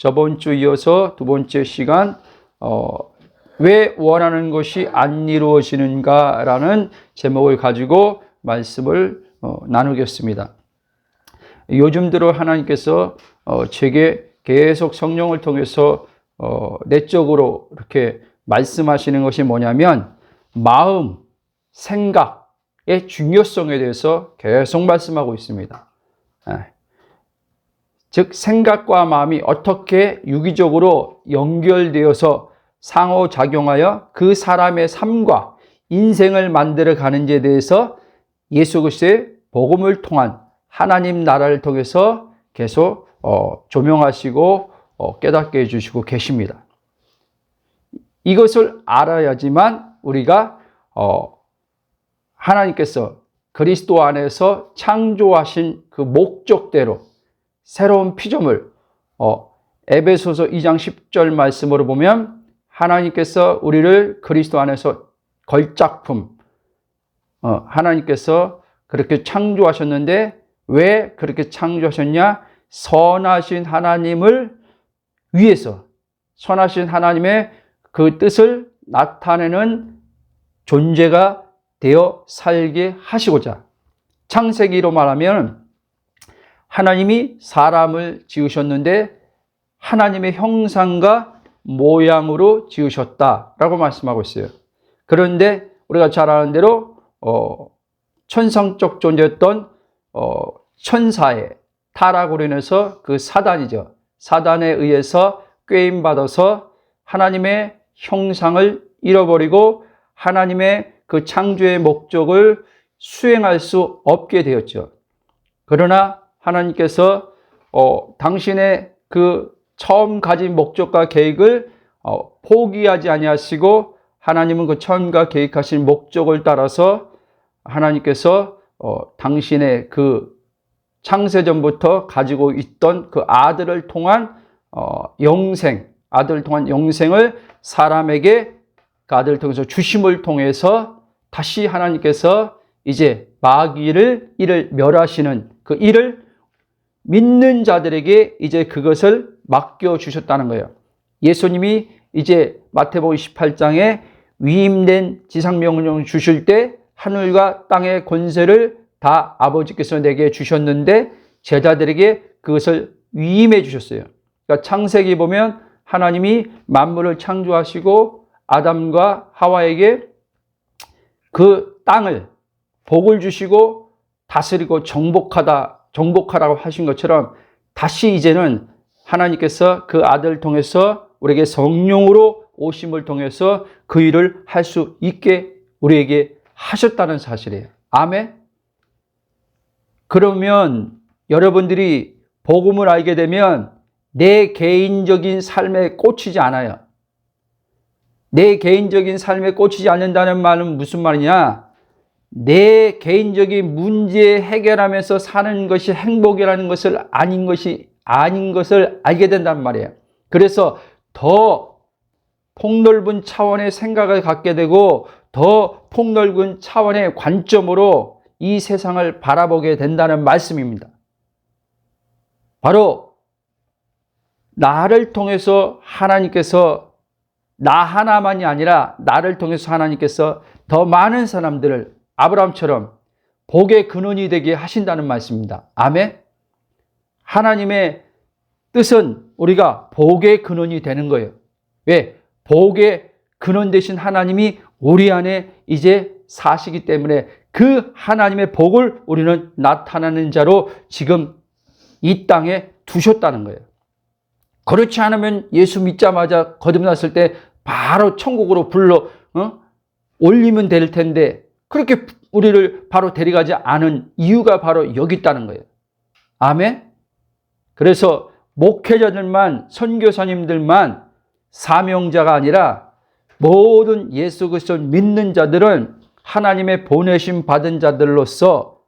저번 주 이어서 두 번째 시간 왜 원하는 것이 안 이루어지는가라는 제목을 가지고 말씀을 나누겠습니다. 요즘 들어 하나님께서 제게 계속 성령을 통해서 내적으로 이렇게 말씀하시는 것이 뭐냐면 마음, 생각의 중요성에 대해서 계속 말씀하고 있습니다. 즉 생각과 마음이 어떻게 유기적으로 연결되어서 상호작용하여 그 사람의 삶과 인생을 만들어 가는지에 대해서 예수 그리스도의 복음을 통한 하나님 나라를 통해서 계속 조명하시고 깨닫게 해주시고 계십니다. 이것을 알아야지만 우리가 하나님께서 그리스도 안에서 창조하신 그 목적대로 새로운 피조물, 에베소서 2장 10절 말씀으로 보면 하나님께서 우리를 그리스도 안에서 걸작품, 하나님께서 그렇게 창조하셨는데 왜 그렇게 창조하셨냐? 선하신 하나님을 위해서, 선하신 하나님의 그 뜻을 나타내는 존재가 되어 살게 하시고자. 창세기로 말하면 하나님이 사람을 지으셨는데 하나님의 형상과 모양으로 지으셨다라고 말씀하고 있어요. 그런데 우리가 잘 아는 대로 천성적 존재였던 천사의 타락으로 인해서 그 사단이죠. 사단에 의해서 꾀임받아서 하나님의 형상을 잃어버리고 하나님의 그 창조의 목적을 수행할 수 없게 되었죠. 그러나 하나님께서 당신의 그 처음 가진 목적과 계획을 포기하지 아니하시고 하나님은 그 처음과 계획하신 목적을 따라서 하나님께서 당신의 그 창세전부터 가지고 있던 그 아들을 통한 아들을 통한 영생을 사람에게 그 아들을 통해서 주심을 통해서 다시 하나님께서 이제 마귀를 이를 멸하시는 그 일을 믿는 자들에게 이제 그것을 맡겨주셨다는 거예요. 예수님이 이제 마태복음 28장에 위임된 지상명령을 주실 때 하늘과 땅의 권세를 다 아버지께서 내게 주셨는데 제자들에게 그것을 위임해 주셨어요. 그러니까 창세기 보면 하나님이 만물을 창조하시고 아담과 하와에게 그 땅을 복을 주시고 다스리고 정복하라고 하신 것처럼 다시 이제는 하나님께서 그 아들을 통해서 우리에게 성령으로 오심을 통해서 그 일을 할 수 있게 우리에게 하셨다는 사실이에요. 아멘. 그러면 여러분들이 복음을 알게 되면 내 개인적인 삶에 꽂히지 않아요. 내 개인적인 삶에 꽂히지 않는다는 말은 무슨 말이냐? 내 개인적인 문제 해결하면서 사는 것이 행복이라는 것을 아닌 것을 알게 된단 말이에요. 그래서 더 폭넓은 차원의 생각을 갖게 되고 더 폭넓은 차원의 관점으로 이 세상을 바라보게 된다는 말씀입니다. 바로 나를 통해서 하나님께서 나 하나만이 아니라 나를 통해서 하나님께서 더 많은 사람들을 아브라함처럼 복의 근원이 되게 하신다는 말씀입니다. 아멘. 하나님의 뜻은 우리가 복의 근원이 되는 거예요. 왜? 복의 근원 되신 하나님이 우리 안에 이제 사시기 때문에 그 하나님의 복을 우리는 나타나는 자로 지금 이 땅에 두셨다는 거예요. 그렇지 않으면 예수 믿자마자 거듭났을 때 바로 천국으로 불러 올리면 될 텐데 그렇게 우리를 바로 데려가지 않은 이유가 바로 여기 있다는 거예요. 아멘. 그래서 목회자들만, 선교사님들만 사명자가 아니라 모든 예수 그리스도 믿는 자들은 하나님의 보내심 받은 자들로서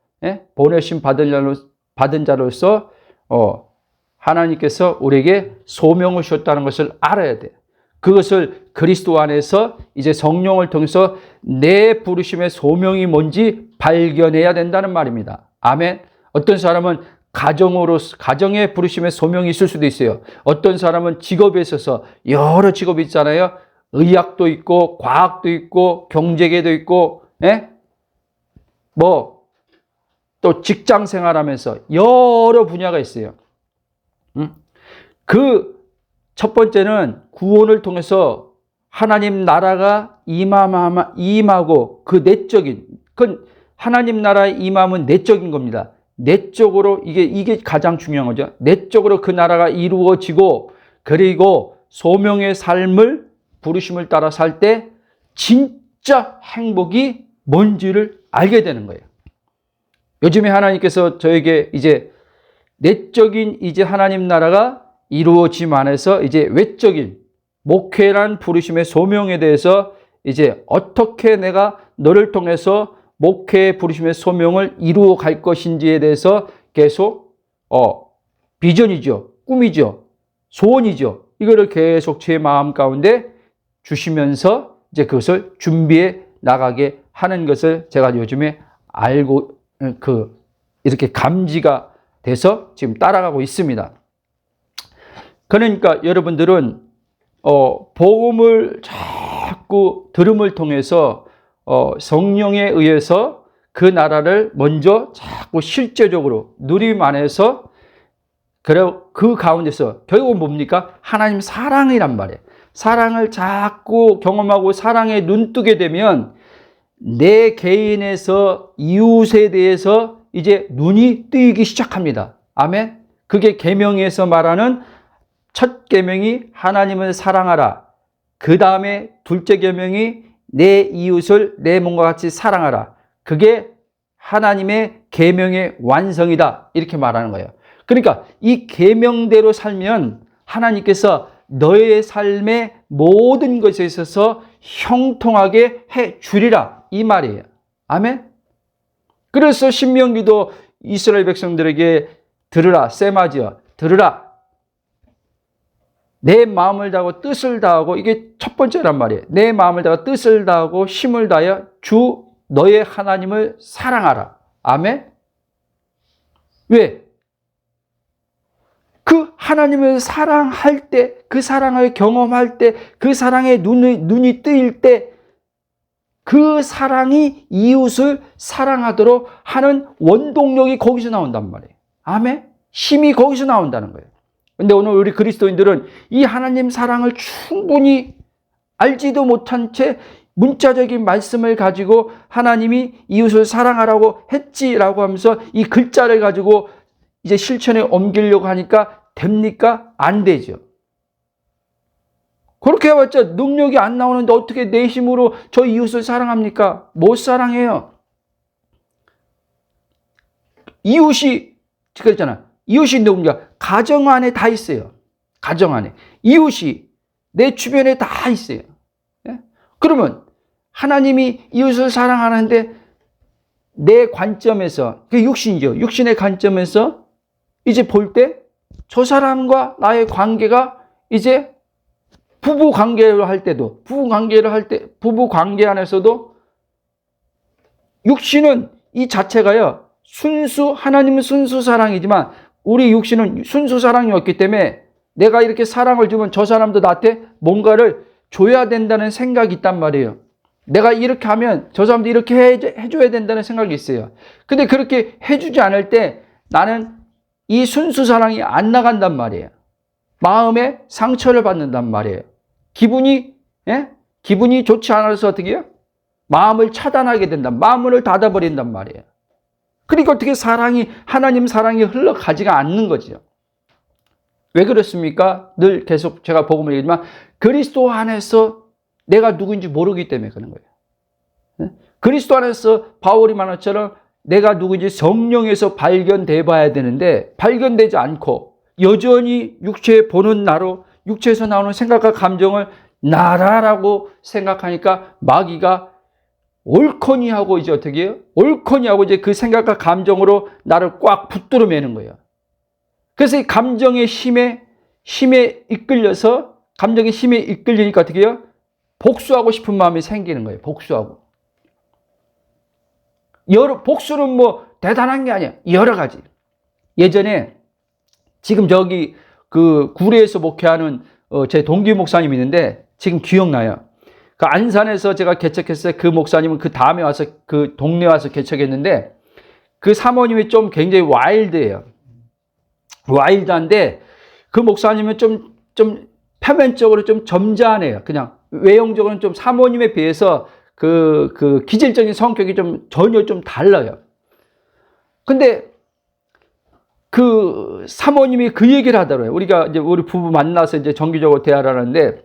하나님께서 우리에게 소명을 주셨다는 것을 알아야 돼요. 그것을 그리스도 안에서 이제 성령을 통해서 내 부르심의 소명이 뭔지 발견해야 된다는 말입니다. 아멘. 어떤 사람은 가정의 부르심의 소명이 있을 수도 있어요. 어떤 사람은 직업에 있어서 여러 직업이 있잖아요. 의학도 있고, 과학도 있고, 경제계도 있고, 예? 또 직장 생활하면서 여러 분야가 있어요. 그 첫 번째는 구원을 통해서 하나님 나라가 임하고 그 내적인, 하나님 나라의 임함은 내적인 겁니다. 내적으로 이게 가장 중요한 거죠. 내적으로 그 나라가 이루어지고, 그리고 소명의 삶을 부르심을 따라 살 때 진짜 행복이 뭔지를 알게 되는 거예요. 요즘에 하나님께서 저에게 이제 내적인 이제 하나님 나라가 이루어짐 안에서 이제 외적인 목회란 부르심의 소명에 대해서 이제 어떻게 내가 너를 통해서 목회의 부르심의 소명을 이루어 갈 것인지에 대해서 계속 비전이죠, 꿈이죠, 소원이죠. 이거를 계속 제 마음 가운데 주시면서 이제 그것을 준비해 나가게 하는 것을 제가 요즘에 알고 이렇게 감지가 돼서 지금 따라가고 있습니다. 그러니까 여러분들은 복음을 자꾸 들음을 통해서 성령에 의해서 그 나라를 먼저 자꾸 실제적으로 누림 안에서 그 가운데서 결국은 뭡니까? 하나님 사랑이란 말이에요. 사랑을 자꾸 경험하고 사랑에 눈뜨게 되면 내 개인에서 이웃에 대해서 이제 눈이 뜨이기 시작합니다. 아멘. 그게 계명에서 말하는 첫 계명이 하나님을 사랑하라. 그 다음에 둘째 계명이 내 이웃을 내 몸과 같이 사랑하라. 그게 하나님의 계명의 완성이다. 이렇게 말하는 거예요. 그러니까 이 계명대로 살면 하나님께서 너의 삶의 모든 것에 있어서 형통하게 해 주리라. 이 말이에요. 아멘. 그래서 신명기도 이스라엘 백성들에게 들으라, 세마지어 들으라. 내 마음을 다하고 뜻을 다하고, 이게 첫 번째란 말이에요. 내 마음을 다하고 뜻을 다하고 힘을 다하여 주 너의 하나님을 사랑하라. 아멘. 왜? 그 하나님을 사랑할 때, 그 사랑을 경험할 때, 그 사랑에 눈이 뜨일 때, 그 사랑이 이웃을 사랑하도록 하는 원동력이 거기서 나온단 말이에요. 아멘. 힘이 거기서 나온다는 거예요. 근데 오늘 우리 그리스도인들은 이 하나님 사랑을 충분히 알지도 못한 채 문자적인 말씀을 가지고 하나님이 이웃을 사랑하라고 했지라고 하면서 이 글자를 가지고 이제 실천에 옮기려고 하니까 됩니까? 안 되죠. 그렇게 해봤자 능력이 안 나오는데 어떻게 내 힘으로 저 이웃을 사랑합니까? 못 사랑해요. 이웃이, 그랬잖아. 이웃이 누굽니까? 가정 안에 다 있어요. 가정 안에. 이웃이 내 주변에 다 있어요. 예? 그러면 하나님이 이웃을 사랑하는데 내 관점에서, 그게 육신이죠. 육신의 관점에서 이제 볼 때 저 사람과 나의 관계가 이제 부부 관계를 할 때도, 부부 관계 안에서도 육신은 이 자체가요, 하나님은 순수 사랑이지만 우리 육신은 순수 사랑이 없기 때문에 내가 이렇게 사랑을 주면 저 사람도 나한테 뭔가를 줘야 된다는 생각이 있단 말이에요. 내가 이렇게 하면 저 사람도 이렇게 해줘야 된다는 생각이 있어요. 근데 그렇게 해주지 않을 때 나는 이 순수 사랑이 안 나간단 말이에요. 마음에 상처를 받는단 말이에요. 기분이 좋지 않아서 어떻게 해요? 마음을 차단하게 된다. 마음을 닫아버린단 말이에요. 그러니까 어떻게 하나님 사랑이 흘러가지가 않는 거죠. 왜 그렇습니까? 늘 계속 제가 복음을 얘기하지만 그리스도 안에서 내가 누구인지 모르기 때문에 그런 거예요. 그리스도 안에서 바울이 말한 것처럼 내가 누구인지 성령에서 발견돼 봐야 되는데 발견되지 않고 여전히 육체에 보는 나로, 육체에서 나오는 생각과 감정을 나라라고 생각하니까 마귀가 옳거니 하고 이제 어떻게 해요? 옳거니 하고 이제 그 생각과 감정으로 나를 꽉 붙들어 매는 거예요. 그래서 이 감정의 힘에 이끌려서, 감정의 힘에 이끌리니까 어떻게 해요? 복수하고 싶은 마음이 생기는 거예요. 복수하고. 복수는 뭐 대단한 게 아니야. 여러 가지. 예전에 지금 저기 그 구례에서 목회하는 제 동기 목사님이 있는데 지금 기억나요. 그 안산에서 제가 개척했어요. 그 목사님은 그 다음에 와서 그 동네 와서 개척했는데 그 사모님이 좀 굉장히 와일드예요. 와일드한데 그 목사님은 좀 표면적으로 좀 점잖해요. 그냥 외형적으로는 좀 사모님에 비해서 그 기질적인 성격이 좀 전혀 좀 달라요. 근데 그 사모님이 그 얘기를 하더라고요. 우리가 이제 우리 부부 만나서 이제 정기적으로 대화를 하는데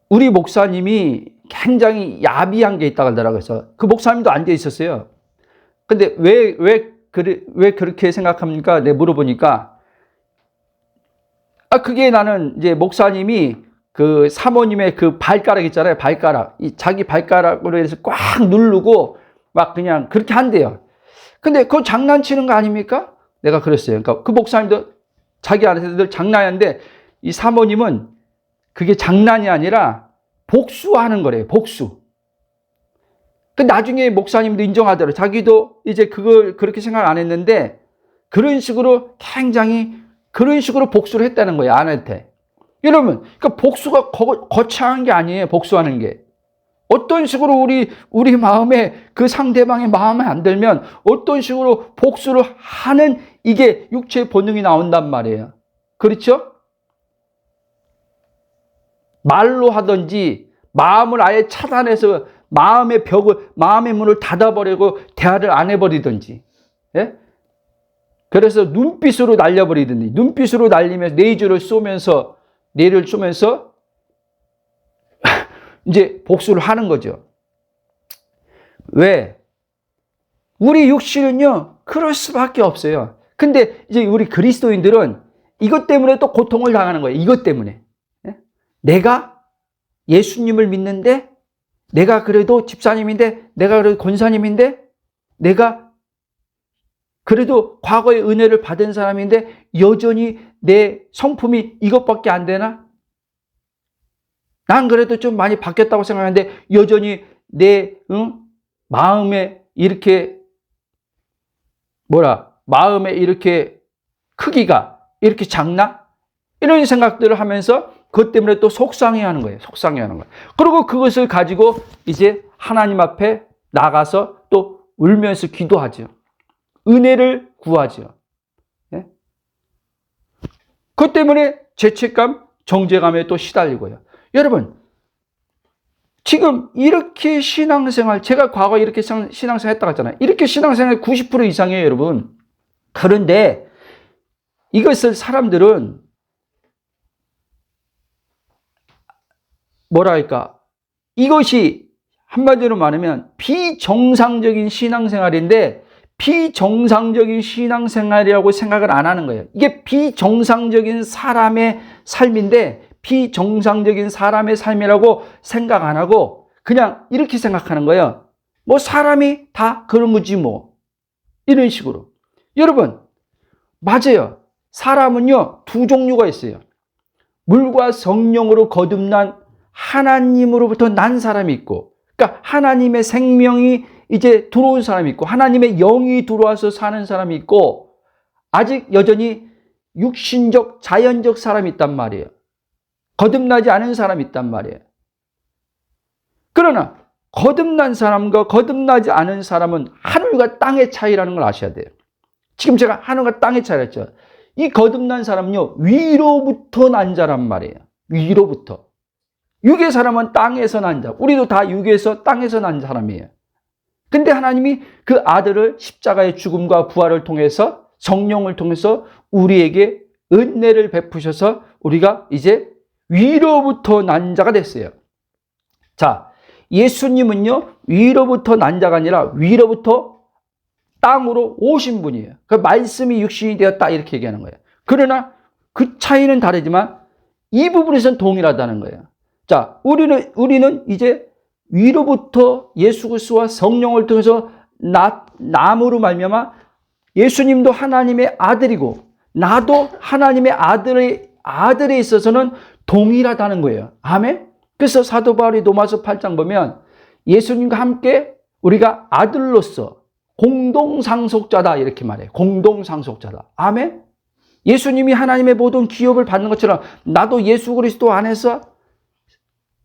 우리 목사님이 굉장히 야비한 게 있다고 하더라고요. 그래서 그 목사님도 앉아 있었어요. 근데 왜 그렇게 생각합니까? 내가 물어보니까 그게 나는 이제 목사님이 그 사모님의 그 발가락 있잖아요. 발가락. 자기 발가락으로 해서 꽉 누르고 막 그냥 그렇게 한대요. 근데 그거 장난치는 거 아닙니까? 내가 그랬어요. 그러니까 그 목사님도 자기 안에서 늘 장난하는데 이 사모님은 그게 장난이 아니라 복수하는 거래요. 복수. 그 나중에 목사님도 인정하더라고요. 자기도 이제 그걸 그렇게 생각 안 했는데 그런 식으로 굉장히 그런 식으로 복수를 했다는 거예요. 아내한테. 여러분, 그러니까 복수가 거창한 게 아니에요. 복수하는 게. 어떤 식으로 우리 마음에 그 상대방의 마음에 안 들면 어떤 식으로 복수를 하는 이게 육체의 본능이 나온단 말이에요. 그렇죠? 말로 하든지 마음을 아예 차단해서 마음의 문을 닫아버리고 대화를 안 해버리든지. 예? 그래서 눈빛으로 날려버리든지 눈빛으로 날리면서 뇌를 쏘면서 이제 복수를 하는 거죠. 왜? 우리 육신은요, 그럴 수밖에 없어요. 근데 이제 우리 그리스도인들은 이것 때문에 또 고통을 당하는 거예요. 이것 때문에. 내가 예수님을 믿는데, 내가 그래도 집사님인데, 내가 그래도 권사님인데, 내가 그래도 과거의 은혜를 받은 사람인데, 여전히 내 성품이 이것밖에 안 되나? 난 그래도 좀 많이 바뀌었다고 생각하는데 여전히 내 마음에 이렇게 마음에 이렇게 크기가 이렇게 작나? 이런 생각들을 하면서 그것 때문에 또 속상해하는 거예요. 속상해하는 거예요. 그리고 그것을 가지고 이제 하나님 앞에 나가서 또 울면서 기도하죠. 은혜를 구하죠. 예? 그것 때문에 죄책감, 정죄감에 또 시달리고요. 여러분, 지금 이렇게 신앙생활, 제가 과거에 이렇게 신앙생활 했다고 했잖아요. 이렇게 신앙생활 90% 이상이에요, 여러분. 그런데 이것을 사람들은 이것이 한마디로 말하면 비정상적인 신앙생활인데 비정상적인 신앙생활이라고 생각을 안 하는 거예요. 이게 비정상적인 사람의 삶인데 비정상적인 사람의 삶이라고 생각 안 하고 그냥 이렇게 생각하는 거예요. 뭐 사람이 다 그런 거지 뭐. 이런 식으로. 여러분, 맞아요. 사람은요, 두 종류가 있어요. 물과 성령으로 거듭난 하나님으로부터 난 사람이 있고, 그러니까 하나님의 생명이 이제 들어온 사람이 있고, 하나님의 영이 들어와서 사는 사람이 있고, 아직 여전히 육신적, 자연적 사람이 있단 말이에요. 거듭나지 않은 사람이 있단 말이에요. 그러나 거듭난 사람과 거듭나지 않은 사람은 하늘과 땅의 차이라는 걸 아셔야 돼요. 지금 제가 하늘과 땅의 차이를 했죠. 이 거듭난 사람은요, 위로부터 난 자란 말이에요. 위로부터. 육의 사람은 땅에서 난 자. 우리도 다 육에서 땅에서 난 사람이에요. 근데 하나님이 그 아들을 십자가의 죽음과 부활을 통해서 성령을 통해서 우리에게 은혜를 베푸셔서 우리가 이제 위로부터 난 자가 됐어요. 자, 예수님은요, 위로부터 난 자가 아니라 위로부터 땅으로 오신 분이에요. 그 말씀이 육신이 되었다 이렇게 얘기하는 거예요. 그러나 그 차이는 다르지만 이 부분에서는 동일하다는 거예요. 자, 우리는 이제 위로부터 예수 그리스도와 성령을 통해서 남으로 말미암아 예수님도 하나님의 아들이고 나도 하나님의 아들에 있어서는 동일하다는 거예요. 아멘? 그래서 사도 바울이 로마서 8장 보면 예수님과 함께 우리가 아들로서 공동상속자다 이렇게 말해요. 공동상속자다. 아멘? 예수님이 하나님의 모든 기업을 받는 것처럼 나도 예수 그리스도 안에서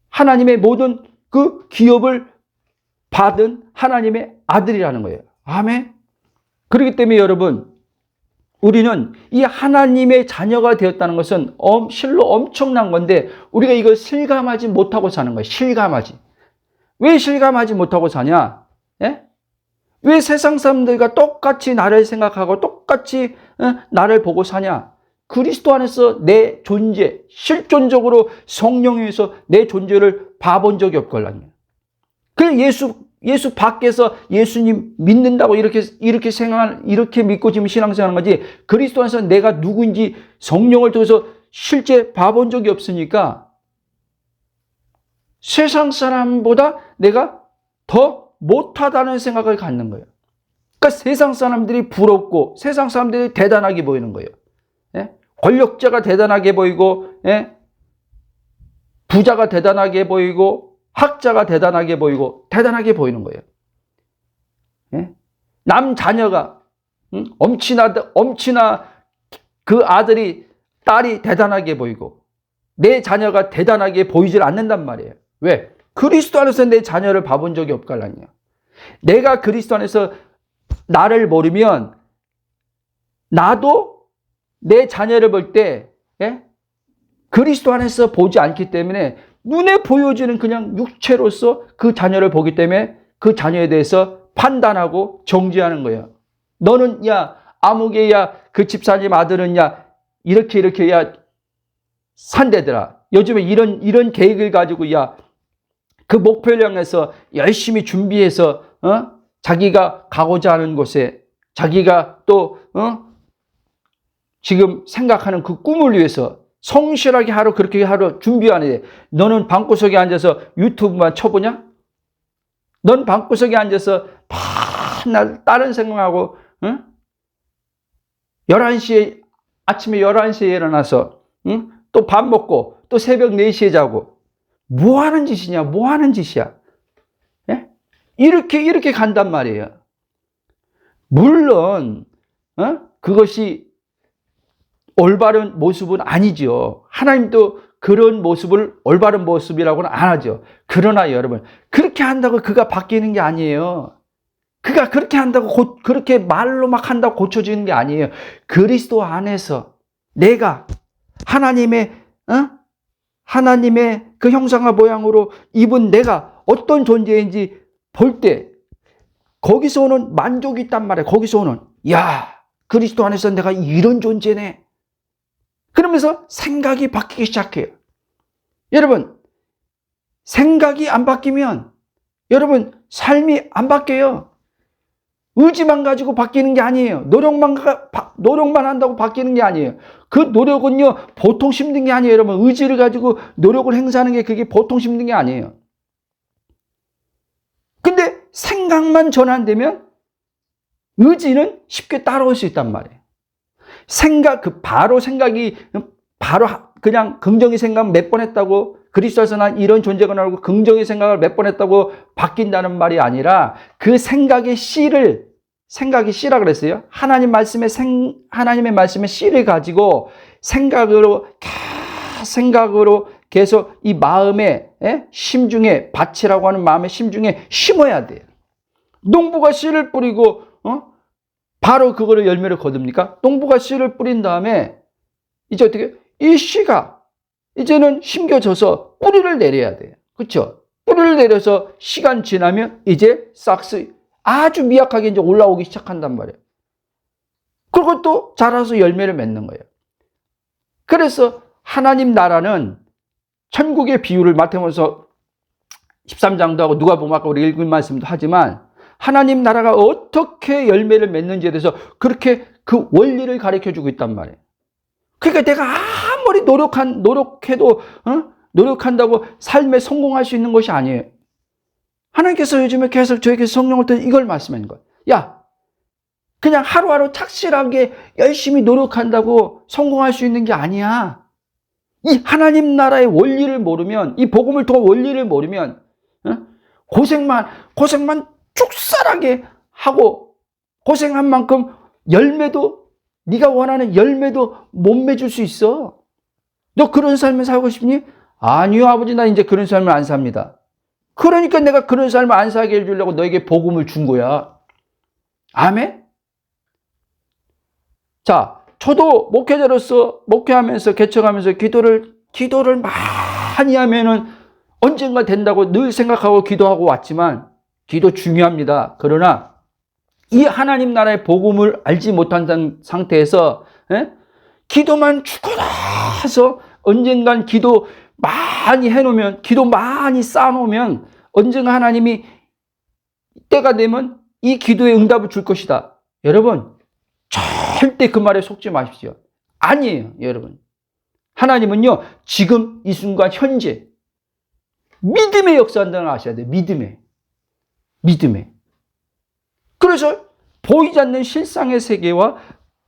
하나님의 모든 그 기업을 받은 하나님의 아들이라는 거예요. 아멘? 그렇기 때문에 여러분, 우리는 이 하나님의 자녀가 되었다는 것은 실로 엄청난 건데 우리가 이걸 실감하지 못하고 사는 거예요. 실감하지. 왜 실감하지 못하고 사냐? 예? 왜 세상 사람들과 똑같이 나를 생각하고 똑같이 나를 보고 사냐? 그리스도 안에서 내 존재, 실존적으로 성령에 의해서 내 존재를 봐본 적이 없걸랑요. 그래 예수 밖에서 예수님 믿는다고 이렇게 믿고 지금 신앙생활하는 거지, 그리스도 안에서 내가 누구인지 성령을 통해서 실제 봐본 적이 없으니까 세상 사람보다 내가 더 못하다는 생각을 갖는 거예요. 그러니까 세상 사람들이 부럽고 세상 사람들이 대단하게 보이는 거예요. 예? 권력자가 대단하게 보이고, 예? 부자가 대단하게 보이고, 학자가 대단하게 보이고, 대단하게 보이는 거예요. 예? 남 자녀가 엄친아 그 아들이 딸이 대단하게 보이고 내 자녀가 대단하게 보이질 않는단 말이에요. 왜? 그리스도 안에서 내 자녀를 봐본 적이 없갈랑요. 내가 그리스도 안에서 나를 모르면 나도 내 자녀를 볼 때, 예? 그리스도 안에서 보지 않기 때문에 눈에 보여지는 그냥 육체로서 그 자녀를 보기 때문에 그 자녀에 대해서 판단하고 정죄하는 거예요. 너는 아무개 그 집사님 아들은 이렇게 산대더라. 요즘에 이런 계획을 가지고 그 목표를 향해서 열심히 준비해서 자기가 가고자 하는 곳에 자기가 또 지금 생각하는 그 꿈을 위해서 성실하게 그렇게 하루 준비하는데 너는 방구석에 앉아서 유튜브만 쳐보냐? 넌 방구석에 앉아서 맨날 다른 생각하고 11시에 아침에 11시에 일어나서 또 밥 먹고 또 새벽 4시에 자고 뭐 하는 짓이냐? 뭐 하는 짓이야? 예? 이렇게 간단 말이에요. 물론 그것이 올바른 모습은 아니죠. 하나님도 그런 모습을 올바른 모습이라고는 안 하죠. 그러나 여러분, 그렇게 한다고 그가 바뀌는 게 아니에요. 그가 그렇게 한다고 그렇게 말로 막 한다고 고쳐지는 게 아니에요. 그리스도 안에서 내가 하나님의 그 형상과 모양으로 입은 내가 어떤 존재인지 볼 때 거기서 오는 만족이 있단 말이에요. 거기서 오는 그리스도 안에서 내가 이런 존재네. 그러면서 생각이 바뀌기 시작해요. 여러분, 생각이 안 바뀌면 여러분 삶이 안 바뀌어요. 의지만 가지고 바뀌는 게 아니에요. 노력만 한다고 바뀌는 게 아니에요. 그 노력은요 보통 힘든 게 아니에요. 여러분, 의지를 가지고 노력을 행사하는 게 그게 보통 힘든 게 아니에요. 근데 생각만 전환되면 의지는 쉽게 따라올 수 있단 말이에요. 바로 그냥 긍정의 생각 몇 번 했다고 그리스도에서 난 이런 존재가 나오고 긍정의 생각을 몇 번 했다고 바뀐다는 말이 아니라 그 생각의 씨라 그랬어요. 하나님의 말씀의 씨를 가지고 생각으로 계속 이 마음의 심중에 밭이라고 하는 마음의 심중에 심어야 돼요. 농부가 씨를 뿌리고 바로 그거를 열매를 거둡니까? 농부가 씨를 뿌린 다음에 이제 어떻게 이 씨가 이제는 심겨져서 뿌리를 내려야 돼요. 그렇죠? 뿌리를 내려서 시간 지나면 이제 싹스 아주 미약하게 이제 올라오기 시작한단 말이에요. 그리고 또 자라서 열매를 맺는 거예요. 그래서 하나님 나라는 천국의 비유를 마태복음 13장도 하고 누가복음 아까 우리 읽은 말씀도 하지만 하나님 나라가 어떻게 열매를 맺는지에 대해서 그렇게 그 원리를 가르쳐주고 있단 말이에요. 그러니까 내가 아무리 노력해도 노력한다고 삶에 성공할 수 있는 것이 아니에요. 하나님께서 요즘에 계속 저에게 성령을 통해 이걸 말씀하는 거예요. 그냥 하루하루 착실하게 열심히 노력한다고 성공할 수 있는 게 아니야. 이 하나님 나라의 원리를 모르면, 이 복음을 통한 원리를 모르면 고생만 죽살하게 하고 고생한 만큼 열매도, 네가 원하는 열매도 못 맺을 수 있어. 너 그런 삶을 살고 싶니? 아니요, 아버지, 나 이제 그런 삶을 안 삽니다. 그러니까 내가 그런 삶을 안 살게 해주려고 너에게 복음을 준 거야. 아멘? 자, 저도 목회자로서 목회하면서 개척하면서 기도를 많이 하면은 언젠가 된다고 늘 생각하고 기도하고 왔지만, 기도 중요합니다. 그러나 이 하나님 나라의 복음을 알지 못한 상태에서 기도만 죽어나서 언젠간 기도 많이 해놓으면, 기도 많이 쌓아놓으면 언젠가 하나님이 때가 되면 이 기도에 응답을 줄 것이다. 여러분, 절대 그 말에 속지 마십시오. 아니에요, 여러분. 하나님은요, 지금 이 순간 현재 믿음의 역사한다는 걸 아셔야 돼요. 믿음의. 그래서 보이지 않는 실상의 세계와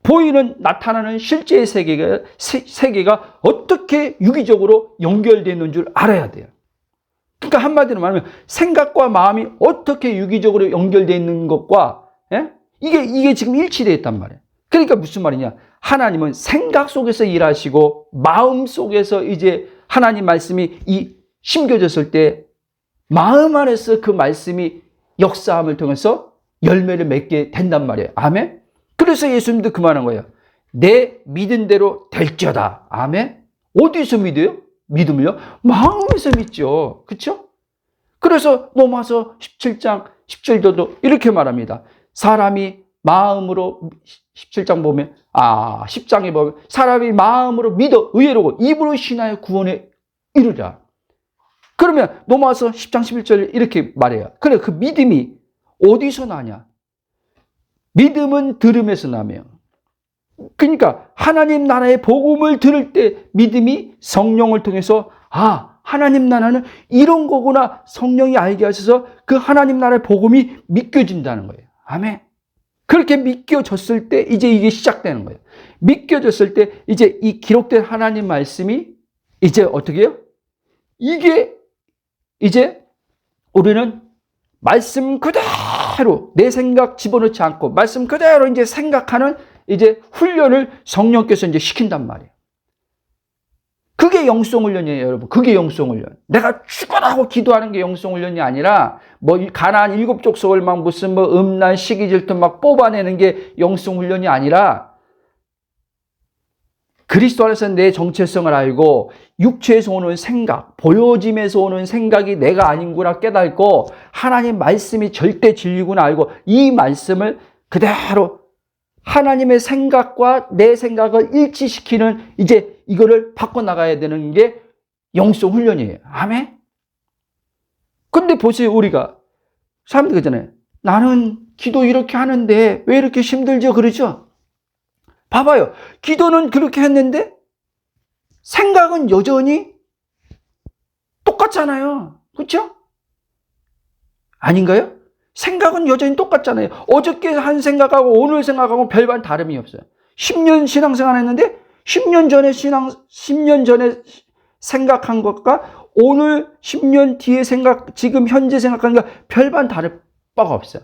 보이는 나타나는 실제의 세계가 어떻게 유기적으로 연결되어 있는 줄 알아야 돼요. 그러니까 한마디로 말하면 생각과 마음이 어떻게 유기적으로 연결되어 있는 것과 이게 지금 일치되어 있단 말이에요. 그러니까 무슨 말이냐? 하나님은 생각 속에서 일하시고 마음 속에서 이제 하나님 말씀이 심겨졌을 때 마음 안에서 그 말씀이 역사함을 통해서 열매를 맺게 된단 말이에요. 아멘? 그래서 예수님도 그 말한 거예요. 내 믿은 대로 될지어다. 아멘? 어디서 믿어요? 믿음을요? 마음에서 믿죠. 그렇죠? 그래서 로마서 17장 17절도 이렇게 말합니다. 사람이 마음으로 17장 보면 10장에 보면 사람이 마음으로 믿어 의외로고 입으로 신하여 구원에 이르라. 그러면 로마서 10장 11절 이렇게 말해요. 그래, 그 믿음이 어디서 나냐? 믿음은 들음에서 나며. 그러니까 하나님 나라의 복음을 들을 때 믿음이 성령을 통해서 하나님 나라는 이런 거구나 성령이 알게 하셔서 그 하나님 나라의 복음이 믿겨진다는 거예요. 아멘. 그렇게 믿겨졌을 때 이제 이게 시작되는 거예요. 믿겨졌을 때 이제 이 기록된 하나님 말씀이 이제 어떻게 해요? 이게 이제 우리는 말씀 그대로 내 생각 집어넣지 않고 말씀 그대로 이제 생각하는 이제 훈련을 성령께서 이제 시킨단 말이에요. 그게 영성훈련이에요, 여러분. 그게 영성훈련. 내가 죽어라고 기도하는 게 영성훈련이 아니라 가나안 7족속을 막 무슨 음란 시기 질투 막 뽑아내는 게 영성훈련이 아니라 그리스도 안에서 내 정체성을 알고 육체에서 오는 생각, 보여짐에서 오는 생각이 내가 아닌구나 깨닫고 하나님 말씀이 절대 진리구나 알고 이 말씀을 그대로 하나님의 생각과 내 생각을 일치시키는 이제 이거를 바꿔나가야 되는 게 영성 훈련이에요. 아멘? 근데 보세요, 우리가. 사람들 그러잖아요. 나는 기도 이렇게 하는데 왜 이렇게 힘들죠? 그러죠? 봐봐요. 기도는 그렇게 했는데 생각은 여전히 똑같잖아요. 그렇죠? 아닌가요? 생각은 여전히 똑같잖아요. 어저께 한 생각하고 오늘 생각하고 별반 다름이 없어요. 10년 신앙생활 했는데 10년 전에 생각한 것과 오늘 10년 뒤에 지금 현재 생각하는 게 별반 다를 바가 없어요.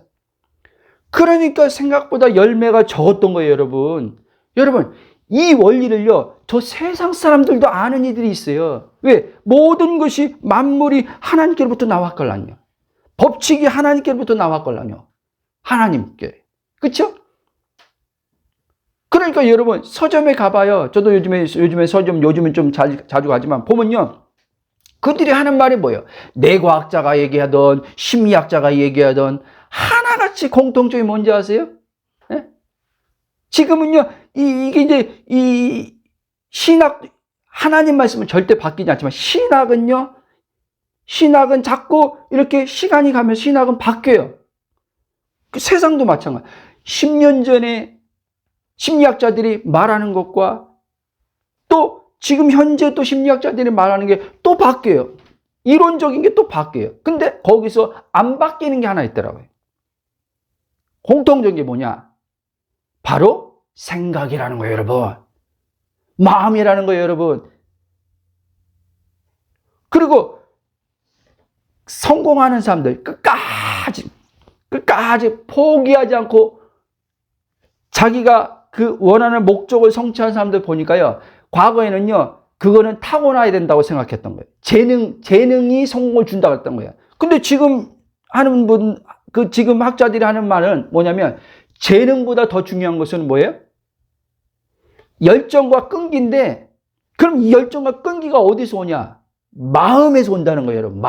그러니까 생각보다 열매가 적었던 거예요, 여러분. 여러분, 이 원리를요, 저 세상 사람들도 아는 이들이 있어요. 왜? 모든 것이 만물이 하나님께로부터 나왔걸랑요. 법칙이 하나님께로부터 나왔걸랑요. 하나님께. 그쵸? 그러니까 여러분, 서점에 가봐요. 저도 요즘에 서점, 요즘은 좀 자주 가지만, 보면요. 그들이 하는 말이 뭐예요? 뇌과학자가 얘기하던, 심리학자가 얘기하던, 하나같이 공통점이 뭔지 아세요? 네? 지금은요, 이게 이제, 신학, 하나님 말씀은 절대 바뀌지 않지만, 신학은 자꾸 이렇게 시간이 가면 신학은 바뀌어요. 그 세상도 마찬가지. 10년 전에 심리학자들이 말하는 것과 또 지금 현재 또 심리학자들이 말하는 게 또 바뀌어요. 이론적인 게 또 바뀌어요. 근데 거기서 안 바뀌는 게 하나 있더라고요. 공통적인 게 뭐냐? 바로 생각이라는 거예요, 여러분. 마음이라는 거예요, 여러분. 그리고 성공하는 사람들 끝까지 포기하지 않고 자기가 그 원하는 목적을 성취한 사람들 보니까요. 과거에는요. 그거는 타고나야 된다고 생각했던 거예요. 재능이 성공을 준다고 했던 거예요. 근데 지금 하는 분, 지금 학자들이 하는 말은 뭐냐면 재능보다 더 중요한 것은 뭐예요? 열정과 끈기인데 그럼 이 열정과 끈기가 어디서 오냐? 마음에서 온다는 거예요, 여러분.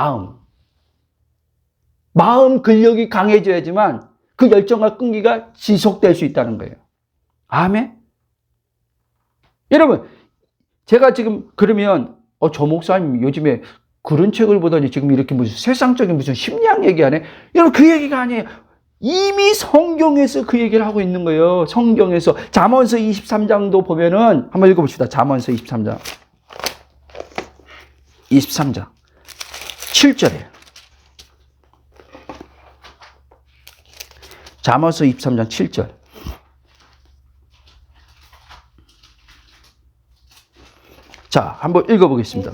마음 근력이 강해져야지만 그 열정과 끈기가 지속될 수 있다는 거예요. 아멘? 여러분, 제가 지금 그러면 저 목사님 요즘에 그런 책을 보더니 지금 이렇게 무슨 세상적인 무슨 심리학 얘기하네? 여러분, 그 얘기가 아니에요. 이미 성경에서 그 얘기를 하고 있는 거예요. 성경에서. 잠언서 23장도 보면은 한번 읽어봅시다. 잠언서 23장 7절에 잠언서 23장 7절. 자, 한번 읽어보겠습니다.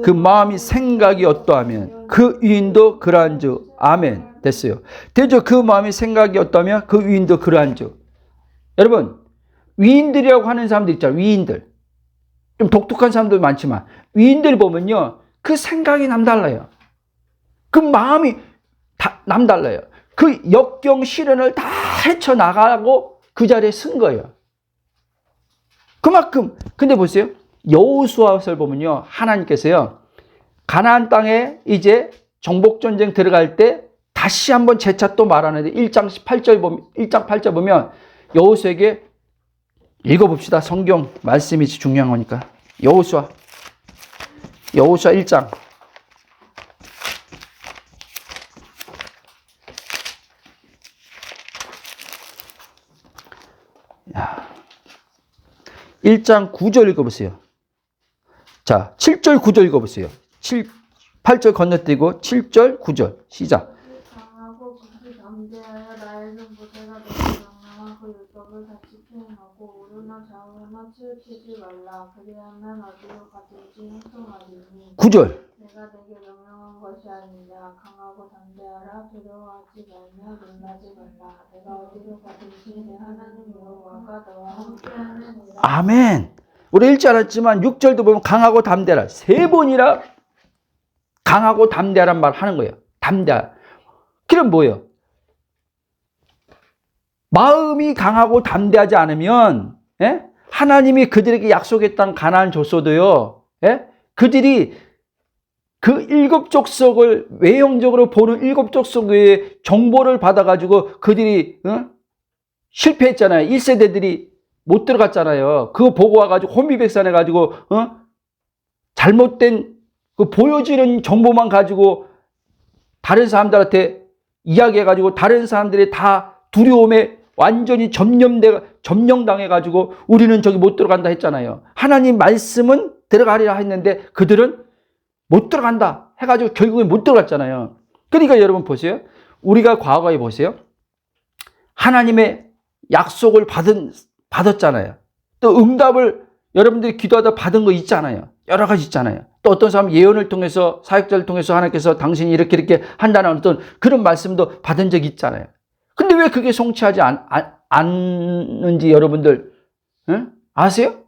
그 마음이 생각이 어떠하면 그 위인도 그러한즉. 아멘. 됐어요. 되죠? 그 마음이 생각이 어떠하면 그 위인도 그러한즉. 여러분, 위인들이라고 하는 사람들 있잖아요. 위인들. 좀 독특한 사람도 많지만 위인들 보면요. 그 생각이 남달라요. 그 마음이 남달라요. 그 역경 시련을 다 헤쳐나가고 그 자리에 쓴 거예요. 그만큼. 근데 보세요. 여호수아서를 보면요. 하나님께서요. 가나안 땅에 이제 정복전쟁 들어갈 때 다시 한번 재차 또 말하는데 1장 8절 보면 여호수아에게 읽어봅시다. 성경 말씀이 중요한 거니까. 여호수아 1장. 야. 1장 9절 읽어보세요. 자, 7절 9절 읽어보세요. 8절 건너뛰고 7절 9절 시작. 강하고 굳이 담대하여 나의 전부제가 되고 명령하고 율법을 같이 수행하고 오르나 좌우나 치우치지 말라. 그리하면 어디로 가든지 형통하리니 9절. 내가 내게 명령한 것이 아니냐. 강하고 담대하라. 두려워하지 말며 놀라지 말라. 내가 어디로 가든지 내 하나님 여호와가 너와 함께하느니라. 아멘. 우리 읽지 않았지만 6절도 보면 강하고 담대하라. 3번이나 강하고 담대하란 말 하는 거예요. 담대하라. 그럼 뭐예요? 마음이 강하고 담대하지 않으면 하나님이 그들에게 약속했던 가나안 줬어도요. 그들이 그 7족속을 외형적으로 보는 7족속의 정보를 받아가지고 그들이 실패했잖아요. 1세대들이 못 들어갔잖아요. 그거 보고 와가지고 혼비백산해가지고 잘못된 그 보여지는 정보만 가지고 다른 사람들한테 이야기해가지고 다른 사람들이 다 두려움에 완전히 점령당해가지고 우리는 저기 못 들어간다 했잖아요. 하나님 말씀은 들어가리라 했는데 그들은 못 들어간다 해가지고 결국에 못 들어갔잖아요. 그러니까 여러분 보세요. 우리가 과거에 보세요. 하나님의 약속을 받았잖아요. 또 응답을 여러분들이 기도하다 받은 거 있잖아요. 여러 가지 있잖아요. 또 어떤 사람 예언을 통해서 사역자를 통해서 하나님께서 당신이 이렇게 한다는 어떤 그런 말씀도 받은 적이 있잖아요. 근데 왜 그게 성취하지 않는지 여러분들 아세요?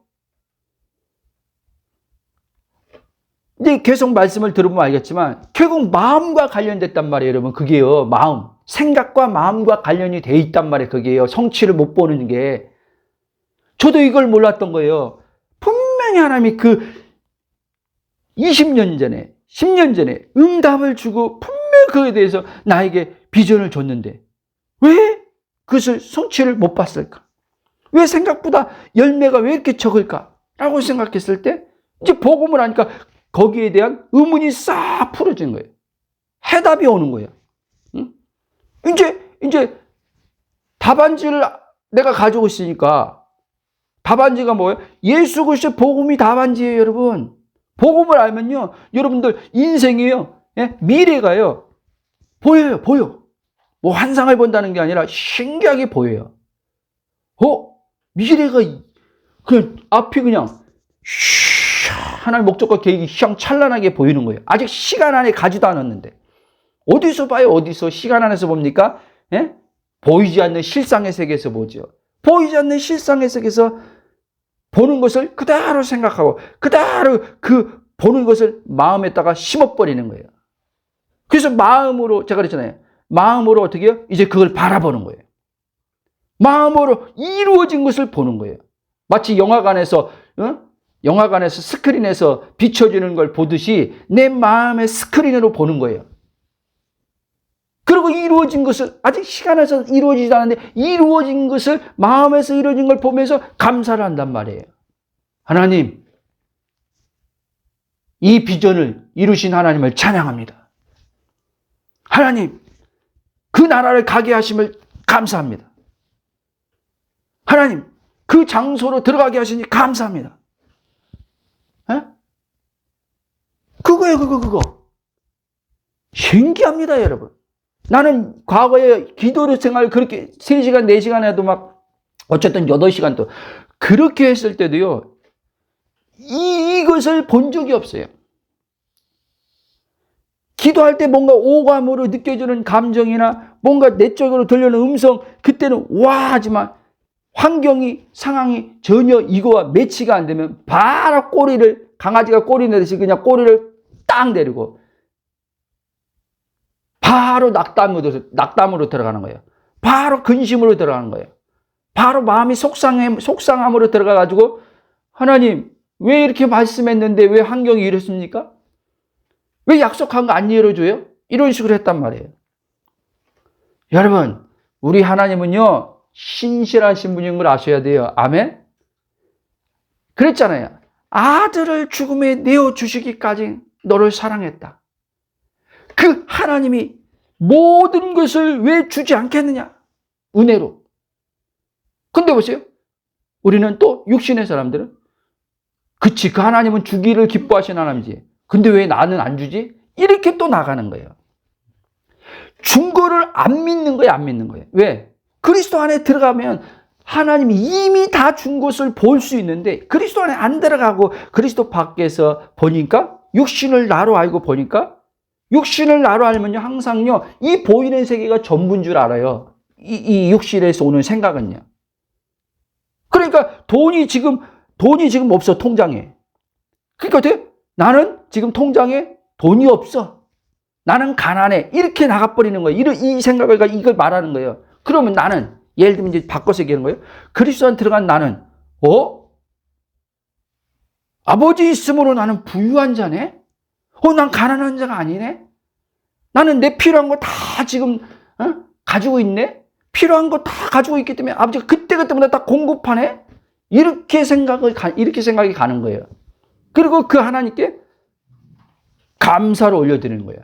이제 계속 말씀을 들어보면 알겠지만 결국 마음과 관련됐단 말이에요, 여러분. 그게요. 마음. 생각과 마음과 관련이 돼 있단 말이에요. 그게요. 성취를 못 보는 게. 저도 이걸 몰랐던 거예요. 분명히 하나님이 그 20년 전에 10년 전에 응답을 주고 분명히 그에 대해서 나에게 비전을 줬는데 왜 그것을 성취를 못 봤을까? 왜 생각보다 열매가 왜 이렇게 적을까? 라고 생각했을 때 이제 복음을 하니까 거기에 대한 의문이 싹 풀어진 거예요. 해답이 오는 거예요. 응? 이제 답안지를 내가 가지고 있으니까 답안지가 뭐예요? 예수 그리스도의 복음이 답안지예요, 여러분. 복음을 알면요, 여러분들 인생이요, 미래가요, 보여요, 보여. 뭐 환상을 본다는 게 아니라 신기하게 보여요. 미래가 그 앞이 그냥 하나님의 목적과 계획이 휘황찬란하게 보이는 거예요. 아직 시간 안에 가지도 않았는데. 어디서 봐요? 어디서 시간 안에서 봅니까? 보이지 않는 실상의 세계에서 보죠. 보이지 않는 실상의 세계에서 보는 것을 그대로 생각하고 그대로 그 보는 것을 마음에다가 심어버리는 거예요. 그래서 마음으로, 제가 그랬잖아요. 마음으로 어떻게 해요? 이제 그걸 바라보는 거예요. 마음으로 이루어진 것을 보는 거예요. 마치 영화관에서 스크린에서 비춰지는 걸 보듯이 내 마음의 스크린으로 보는 거예요. 그리고 이루어진 것을, 아직 시간에서 이루어지지 않았는데 이루어진 것을, 마음에서 이루어진 걸 보면서 감사를 한단 말이에요. 하나님, 이 비전을 이루신 하나님을 찬양합니다. 하나님, 그 나라를 가게 하심을 감사합니다. 하나님, 그 장소로 들어가게 하시니 감사합니다. 에? 그거예요, 그거. 신기합니다, 여러분. 나는 과거에 기도 생활 그렇게 3시간, 4시간 해도 막, 어쨌든 8시간 또, 그렇게 했을 때도요, 이것을 본 적이 없어요. 기도할 때 뭔가 오감으로 느껴지는 감정이나 뭔가 내적으로 들려오는 음성, 그때는 와 하지만 환경이, 상황이 전혀 이거와 매치가 안 되면 바로 꼬리를, 강아지가 꼬리 내듯이 그냥 꼬리를 딱 내리고 바로 낙담으로 들어가는 거예요. 바로 근심으로 들어가는 거예요. 바로 마음이 속상함으로 들어가가지고, 하나님, 왜 이렇게 말씀했는데 왜 환경이 이렇습니까? 왜 약속한 거 안 이뤄줘요? 이런 식으로 했단 말이에요. 여러분, 우리 하나님은요, 신실하신 분인 걸 아셔야 돼요. 아멘? 그랬잖아요. 아들을 죽음에 내어주시기까지 너를 사랑했다. 그 하나님이 모든 것을 왜 주지 않겠느냐? 은혜로. 근데 보세요. 우리는 또 육신의 사람들은, 그치, 그 하나님은 주기를 기뻐하시는 하나님이지. 근데 왜 나는 안 주지? 이렇게 또 나가는 거예요. 준 거를 안 믿는 거예요, 안 믿는 거예요. 왜? 그리스도 안에 들어가면 하나님이 이미 다 준 것을 볼 수 있는데, 그리스도 안에 안 들어가고 그리스도 밖에서 보니까, 육신을 나로 알고 보니까, 육신을 나로 알면요, 항상요, 이 보이는 세계가 전부인 줄 알아요. 이 육신에서 오는 생각은요. 그러니까 돈이 지금 없어, 통장에. 그러니까 어때요? 나는 지금 통장에 돈이 없어. 나는 가난해. 이렇게 나가버리는 거예요. 이 생각을, 이걸 말하는 거예요. 그러면 나는, 예를 들면 이제 바꿔서 얘기하는 거예요. 그리스도 안에 들어간 나는, 아버지 있음으로 나는 부유한 자네? 난 가난한 자가 아니네? 나는 내 필요한 거 다 지금, 가지고 있네? 필요한 거 다 가지고 있기 때문에 아버지가 그때그때마다 다 공급하네? 이렇게 생각이 가는 거예요. 그리고 그 하나님께 감사를 올려드리는 거예요.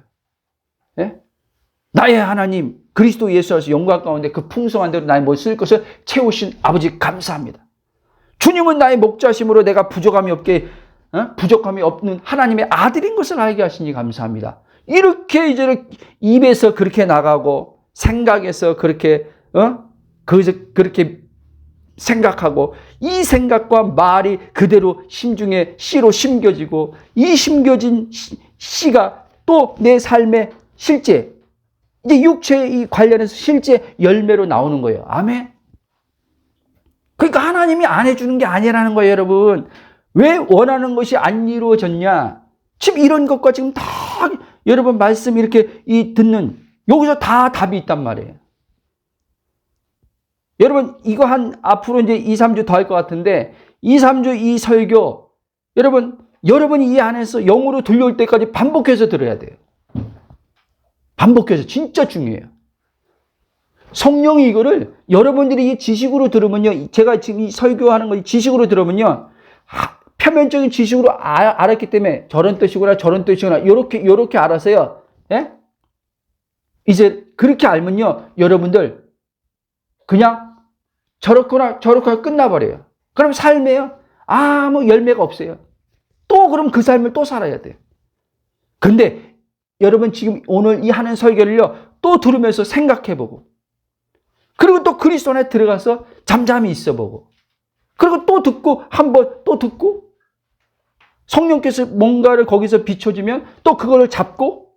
예? 나의 하나님, 그리스도 예수 안에서 영광 가운데 그 풍성한 대로 나의 쓸 것을 채우신 아버지 감사합니다. 주님은 나의 목자심으로 내가 부족함이 없는 하나님의 아들인 것을 알게 하시니 감사합니다. 이렇게 이제 입에서 그렇게 나가고 생각에서 그렇게 거기서 그렇게 생각하고, 이 생각과 말이 그대로 심중에 씨로 심겨지고, 이 심겨진 씨가 또 내 삶의 실제, 이제 육체에 관련해서 실제 열매로 나오는 거예요. 아멘. 그러니까 하나님이 안 해주는 게 아니라는 거예요, 여러분. 왜 원하는 것이 안 이루어졌냐? 지금 이런 것과 지금 다 여러분 말씀 이렇게 듣는, 여기서 다 답이 있단 말이에요. 여러분, 이거 앞으로 이제 2, 3주 더 할 것 같은데, 2, 3주 이 설교, 여러분이 이 안에서 영으로 들려올 때까지 반복해서 들어야 돼요. 반복해서. 진짜 중요해요. 성령이 이거를 여러분들이 이 지식으로 들으면요, 제가 지금 이 설교하는 거 지식으로 들으면요, 표면적인 지식으로 알았기 때문에 저런 뜻이구나, 요렇게 알아서요, 예? 이제 그렇게 알면요, 여러분들 그냥 저렇구나 끝나버려요. 그럼 삶에요, 아무 열매가 없어요. 또 그럼 그 삶을 또 살아야 돼요. 근데 여러분 지금 오늘 이 하는 설교를요, 또 들으면서 생각해보고, 그리고 또 그리스도 안에 들어가서 잠잠히 있어보고, 그리고 또 듣고, 한번 또 듣고, 성령께서 뭔가를 거기서 비춰주면 또 그거를 잡고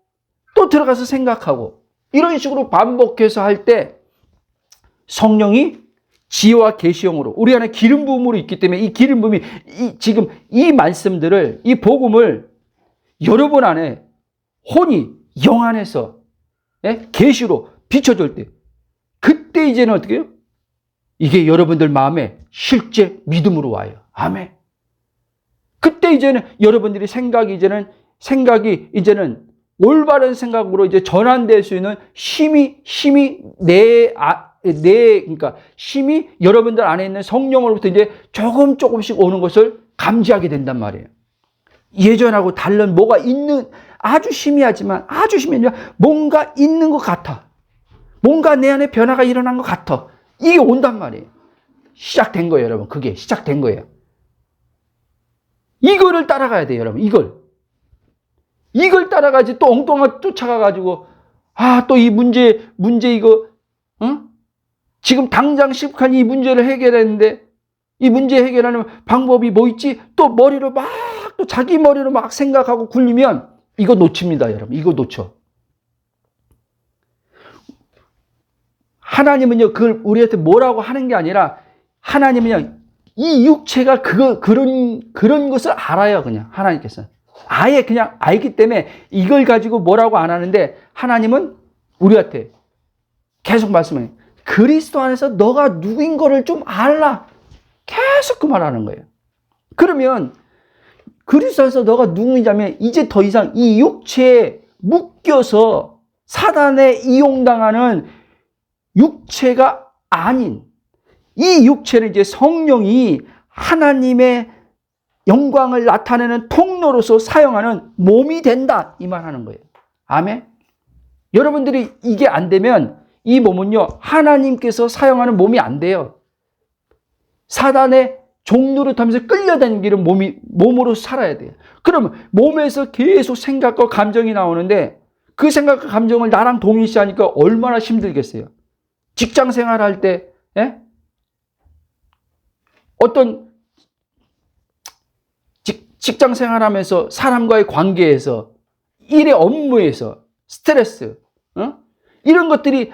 또 들어가서 생각하고, 이런 식으로 반복해서 할 때 성령이 지혜와 계시형으로 우리 안에 기름 부음으로 있기 때문에 이 기름 부음이 지금 이 말씀들을 이 복음을 여러분 안에 혼이 영 안에서 계시로 비춰줄 때 그때 이제는 어떻게 해요? 이게 여러분들 마음에 실제 믿음으로 와요. 아멘. 그때 이제는 여러분들이 생각이 이제는 올바른 생각으로 이제 전환될 수 있는 힘이 그러니까 힘이 여러분들 안에 있는 성령으로부터 이제 조금씩 오는 것을 감지하게 된단 말이에요. 예전하고 다른 뭐가 있는 아주 희미하지만 뭔가 있는 것 같아. 뭔가 내 안에 변화가 일어난 것 같아. 이게 온단 말이에요. 시작된 거예요, 여러분. 그게 시작된 거예요. 이거를 따라가야 돼요, 여러분. 이걸 따라가지 또 엉뚱하게 쫓아가가지고 또 이 문제 이거 지금 당장 시급한 이 문제를 해결했는데 이 문제 해결하는 방법이 뭐 있지? 또 머리로 또 자기 머리로 막 생각하고 굴리면 이거 놓칩니다, 여러분. 이거 놓쳐. 하나님은요, 그걸 우리한테 뭐라고 하는 게 아니라 하나님은요, 이 육체가 그런 것을 알아요, 그냥 하나님께서. 아예 그냥 알기 때문에 이걸 가지고 뭐라고 안 하는데 하나님은 우리한테 계속 말씀해요. 그리스도 안에서 너가 누구인 거를 좀 알라. 계속 그 말하는 거예요. 그러면 그리스도 안에서 너가 누구냐면 이제 더 이상 이 육체에 묶여서 사단에 이용당하는 육체가 아닌 이 육체를 이제 성령이 하나님의 영광을 나타내는 통로로서 사용하는 몸이 된다. 이 말 하는 거예요. 아멘. 여러분들이 이게 안 되면 이 몸은요, 하나님께서 사용하는 몸이 안 돼요. 사단의 종로를 타면서 끌려다니는 몸으로 살아야 돼요. 그러면 몸에서 계속 생각과 감정이 나오는데 그 생각과 감정을 나랑 동일시하니까 얼마나 힘들겠어요. 직장 생활할 때, 어떤 직장 생활하면서 사람과의 관계에서 일의 업무에서 스트레스, 이런 것들이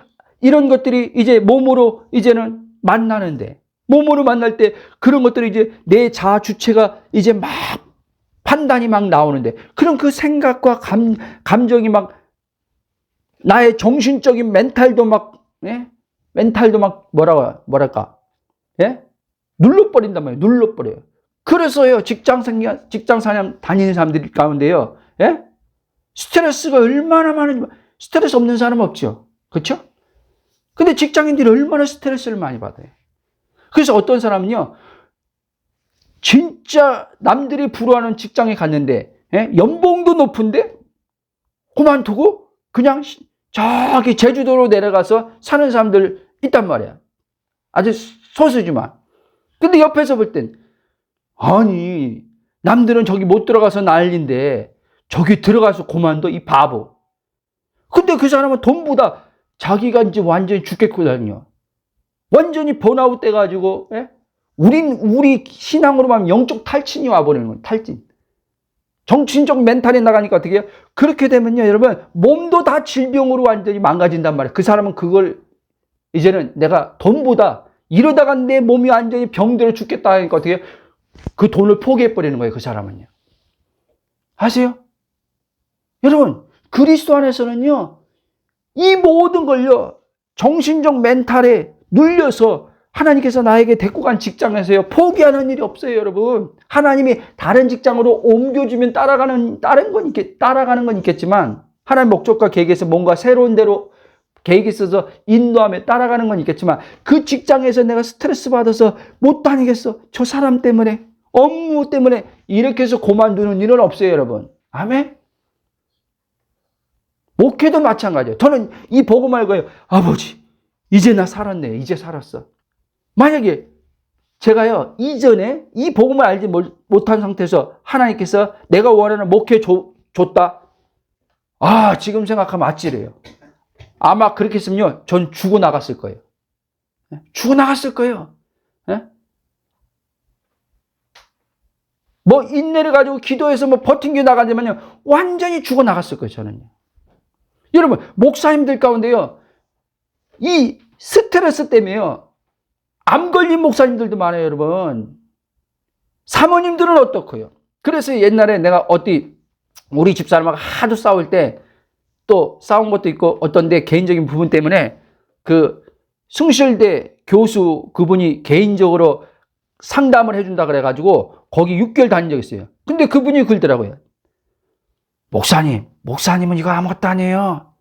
이제 몸으로 이제는 만나는데 몸으로 만날 때 그런 것들이 이제 내 자아 주체가 이제 막 판단이 막 나오는데 그럼 그 생각과 감정이 막 나의 정신적인 멘탈도 막 뭐랄까 눌러버린단 말이에요. 눌러버려요. 그래서요, 직장 사냥 다니는 사람들 가운데요, 스트레스가 얼마나 많은지, 스트레스 없는 사람 없죠. 그렇죠? 근데 직장인들이 얼마나 스트레스를 많이 받아요. 그래서 어떤 사람은요, 진짜 남들이 부러워하는 직장에 갔는데, 연봉도 높은데, 그만두고, 그냥 저기 제주도로 내려가서 사는 사람들 있단 말이야. 아주 소수지만. 근데 옆에서 볼 땐, 아니, 남들은 저기 못 들어가서 난리인데, 저기 들어가서 그만둬, 이 바보. 근데 그 사람은 돈보다 자기가 이제 완전히 죽겠거든요. 완전히 번아웃 돼가지고, 우리 신앙으로 보면 영적 탈진이 와버리는 거예요. 탈진. 정신적 멘탈이 나가니까 어떻게 해요? 그렇게 되면요, 여러분, 몸도 다 질병으로 완전히 망가진단 말이에요. 그 사람은 그걸 이제는 내가 돈보다 이러다가 내 몸이 완전히 병들어 죽겠다 하니까 어떻게 해요? 그 돈을 포기해버리는 거예요, 그 사람은요. 아세요? 여러분, 그리스도 안에서는요, 이 모든 걸요, 정신적 멘탈에 눌려서 하나님께서 나에게 데리고 간 직장에서요, 포기하는 일이 없어요, 여러분. 하나님이 다른 직장으로 옮겨주면 따라가는 건 있겠지만, 하나님 목적과 계획에서 뭔가 새로운 데로 계획이 있어서 인도하며 따라가는 건 있겠지만, 그 직장에서 내가 스트레스 받아서 못 다니겠어. 저 사람 때문에, 업무 때문에, 이렇게 해서 그만두는 일은 없어요, 여러분. 아멘? 목회도 마찬가지예요. 저는 이 복음 알고요, 아버지, 이제 나 살았네. 이제 살았어. 만약에 제가요, 이전에 이 복음을 알지 못한 상태에서 하나님께서 내가 원하는 목회 줬다. 지금 생각하면 아찔해요. 아마 그렇게 했으면요, 전 죽어나갔을 거예요. 죽어나갔을 거예요. 뭐 인내를 가지고 기도해서 뭐 버틴겨 나가지만요, 완전히 죽어나갔을 거예요, 저는요. 여러분, 목사님들 가운데요, 이 스트레스 때문에요, 암 걸린 목사님들도 많아요, 여러분. 사모님들은 어떻고요? 그래서 옛날에 내가 우리 집사람하고 하도 싸울 때 또 싸운 것도 있고 어떤데 개인적인 부분 때문에 그 숭실대 교수 그분이 개인적으로 상담을 해준다 그래가지고 거기 6개월 다닌 적 있어요. 근데 그분이 그러더라고요. 목사님은 이거 아무것도 아니에요.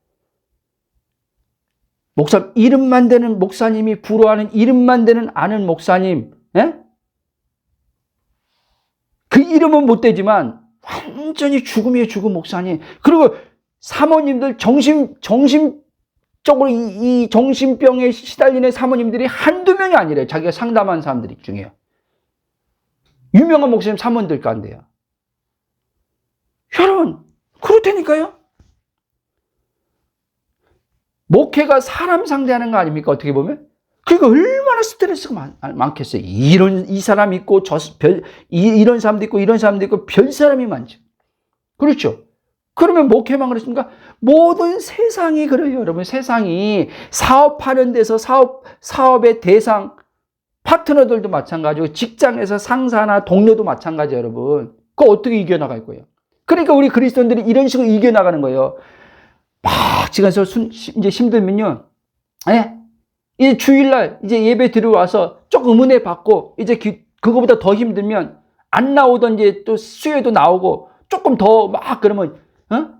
이름만 되는 목사님이 부러워하는 이름만 되는 아는 목사님, 예? 그 이름은 못 되지만 완전히 죽음이에요, 죽음 목사님. 그리고 사모님들 정신적으로 이 정신병에 시달리는 사모님들이 한두 명이 아니래요. 자기가 상담한 사람들 중에요. 유명한 목사님 사모님들 가운데요. 여러분, 그렇다니까요. 목회가 사람 상대하는 거 아닙니까? 어떻게 보면? 그러니까 얼마나 스트레스가 많겠어요. 이 사람 있고 이런 사람도 있고 이런 사람도 있고 별 사람이 많죠. 그렇죠? 그러면 목회만 그렇습니까? 모든 세상이 그래요, 여러분. 세상이 사업하는 데서 사업의 대상 파트너들도 마찬가지고 직장에서 상사나 동료도 마찬가지예요, 여러분. 그거 어떻게 이겨나갈 거예요? 그러니까 우리 그리스도인들이 이런 식으로 이겨나가는 거예요. 막 지금서 이제 힘들면요, 예? 이제 주일날 이제 예배 들어와서 조금 은혜 받고 이제 그거보다 더 힘들면 안 나오던 이제 또 수요에도 나오고 조금 더 막 그러면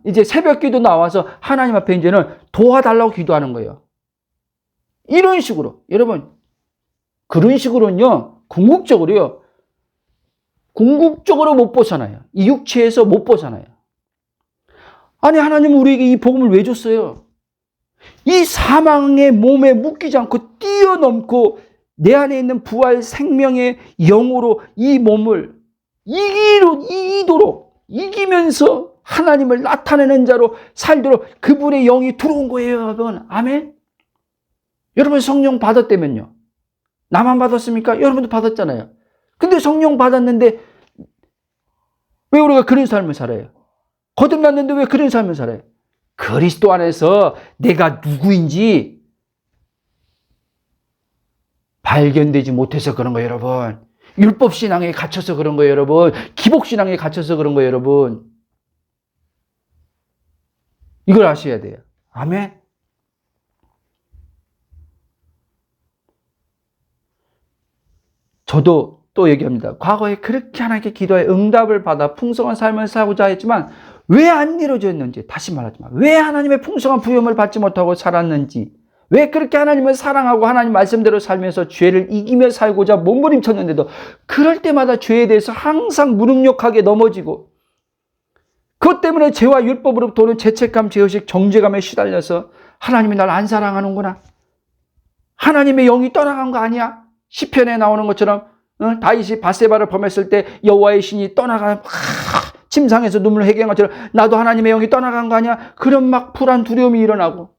이제 새벽기도 나와서 하나님 앞에 이제는 도와달라고 기도하는 거예요. 이런 식으로 여러분 그런 식으로는요 궁극적으로 못 벗어나요. 이 육체에서 못 벗어나요. 아니 하나님은 우리에게 이 복음을 왜 줬어요? 이 사망의 몸에 묶이지 않고 뛰어넘고 내 안에 있는 부활 생명의 영으로 이 몸을 이기면서 하나님을 나타내는 자로 살도록 그분의 영이 들어온 거예요, 여러분. 아멘? 여러분 성령 받았다면요. 나만 받았습니까? 여러분도 받았잖아요. 근데 성령 받았는데 왜 우리가 그런 삶을 살아요? 거듭났는데 왜 그런 삶을 살아요? 그리스도 안에서 내가 누구인지 발견되지 못해서 그런 거예요, 여러분. 율법신앙에 갇혀서 그런 거예요, 여러분. 기복신앙에 갇혀서 그런 거예요, 여러분. 이걸 아셔야 돼요. 아멘. 저도 또 얘기합니다. 과거에 그렇게 하나님께 기도해 응답을 받아 풍성한 삶을 살고자 했지만 왜 안 이루어졌는지, 다시 말하지만 왜 하나님의 풍성한 부여을 받지 못하고 살았는지, 왜 그렇게 하나님을 사랑하고 하나님 말씀대로 살면서 죄를 이기며 살고자 몸부림쳤는데도 그럴 때마다 죄에 대해서 항상 무능력하게 넘어지고 그것 때문에 죄와 율법으로부터 오는 죄책감, 죄의식, 정죄감에 시달려서 하나님이 날 안 사랑하는구나. 하나님의 영이 떠나간 거 아니야? 시편에 나오는 것처럼 다윗이 밧세바를 범했을 때 여호와의 신이 떠나가 침상에서 눈물을 회개한 것처럼 나도 하나님의 영이 떠나간 거 아니야? 그런 막 불안, 두려움이 일어나고.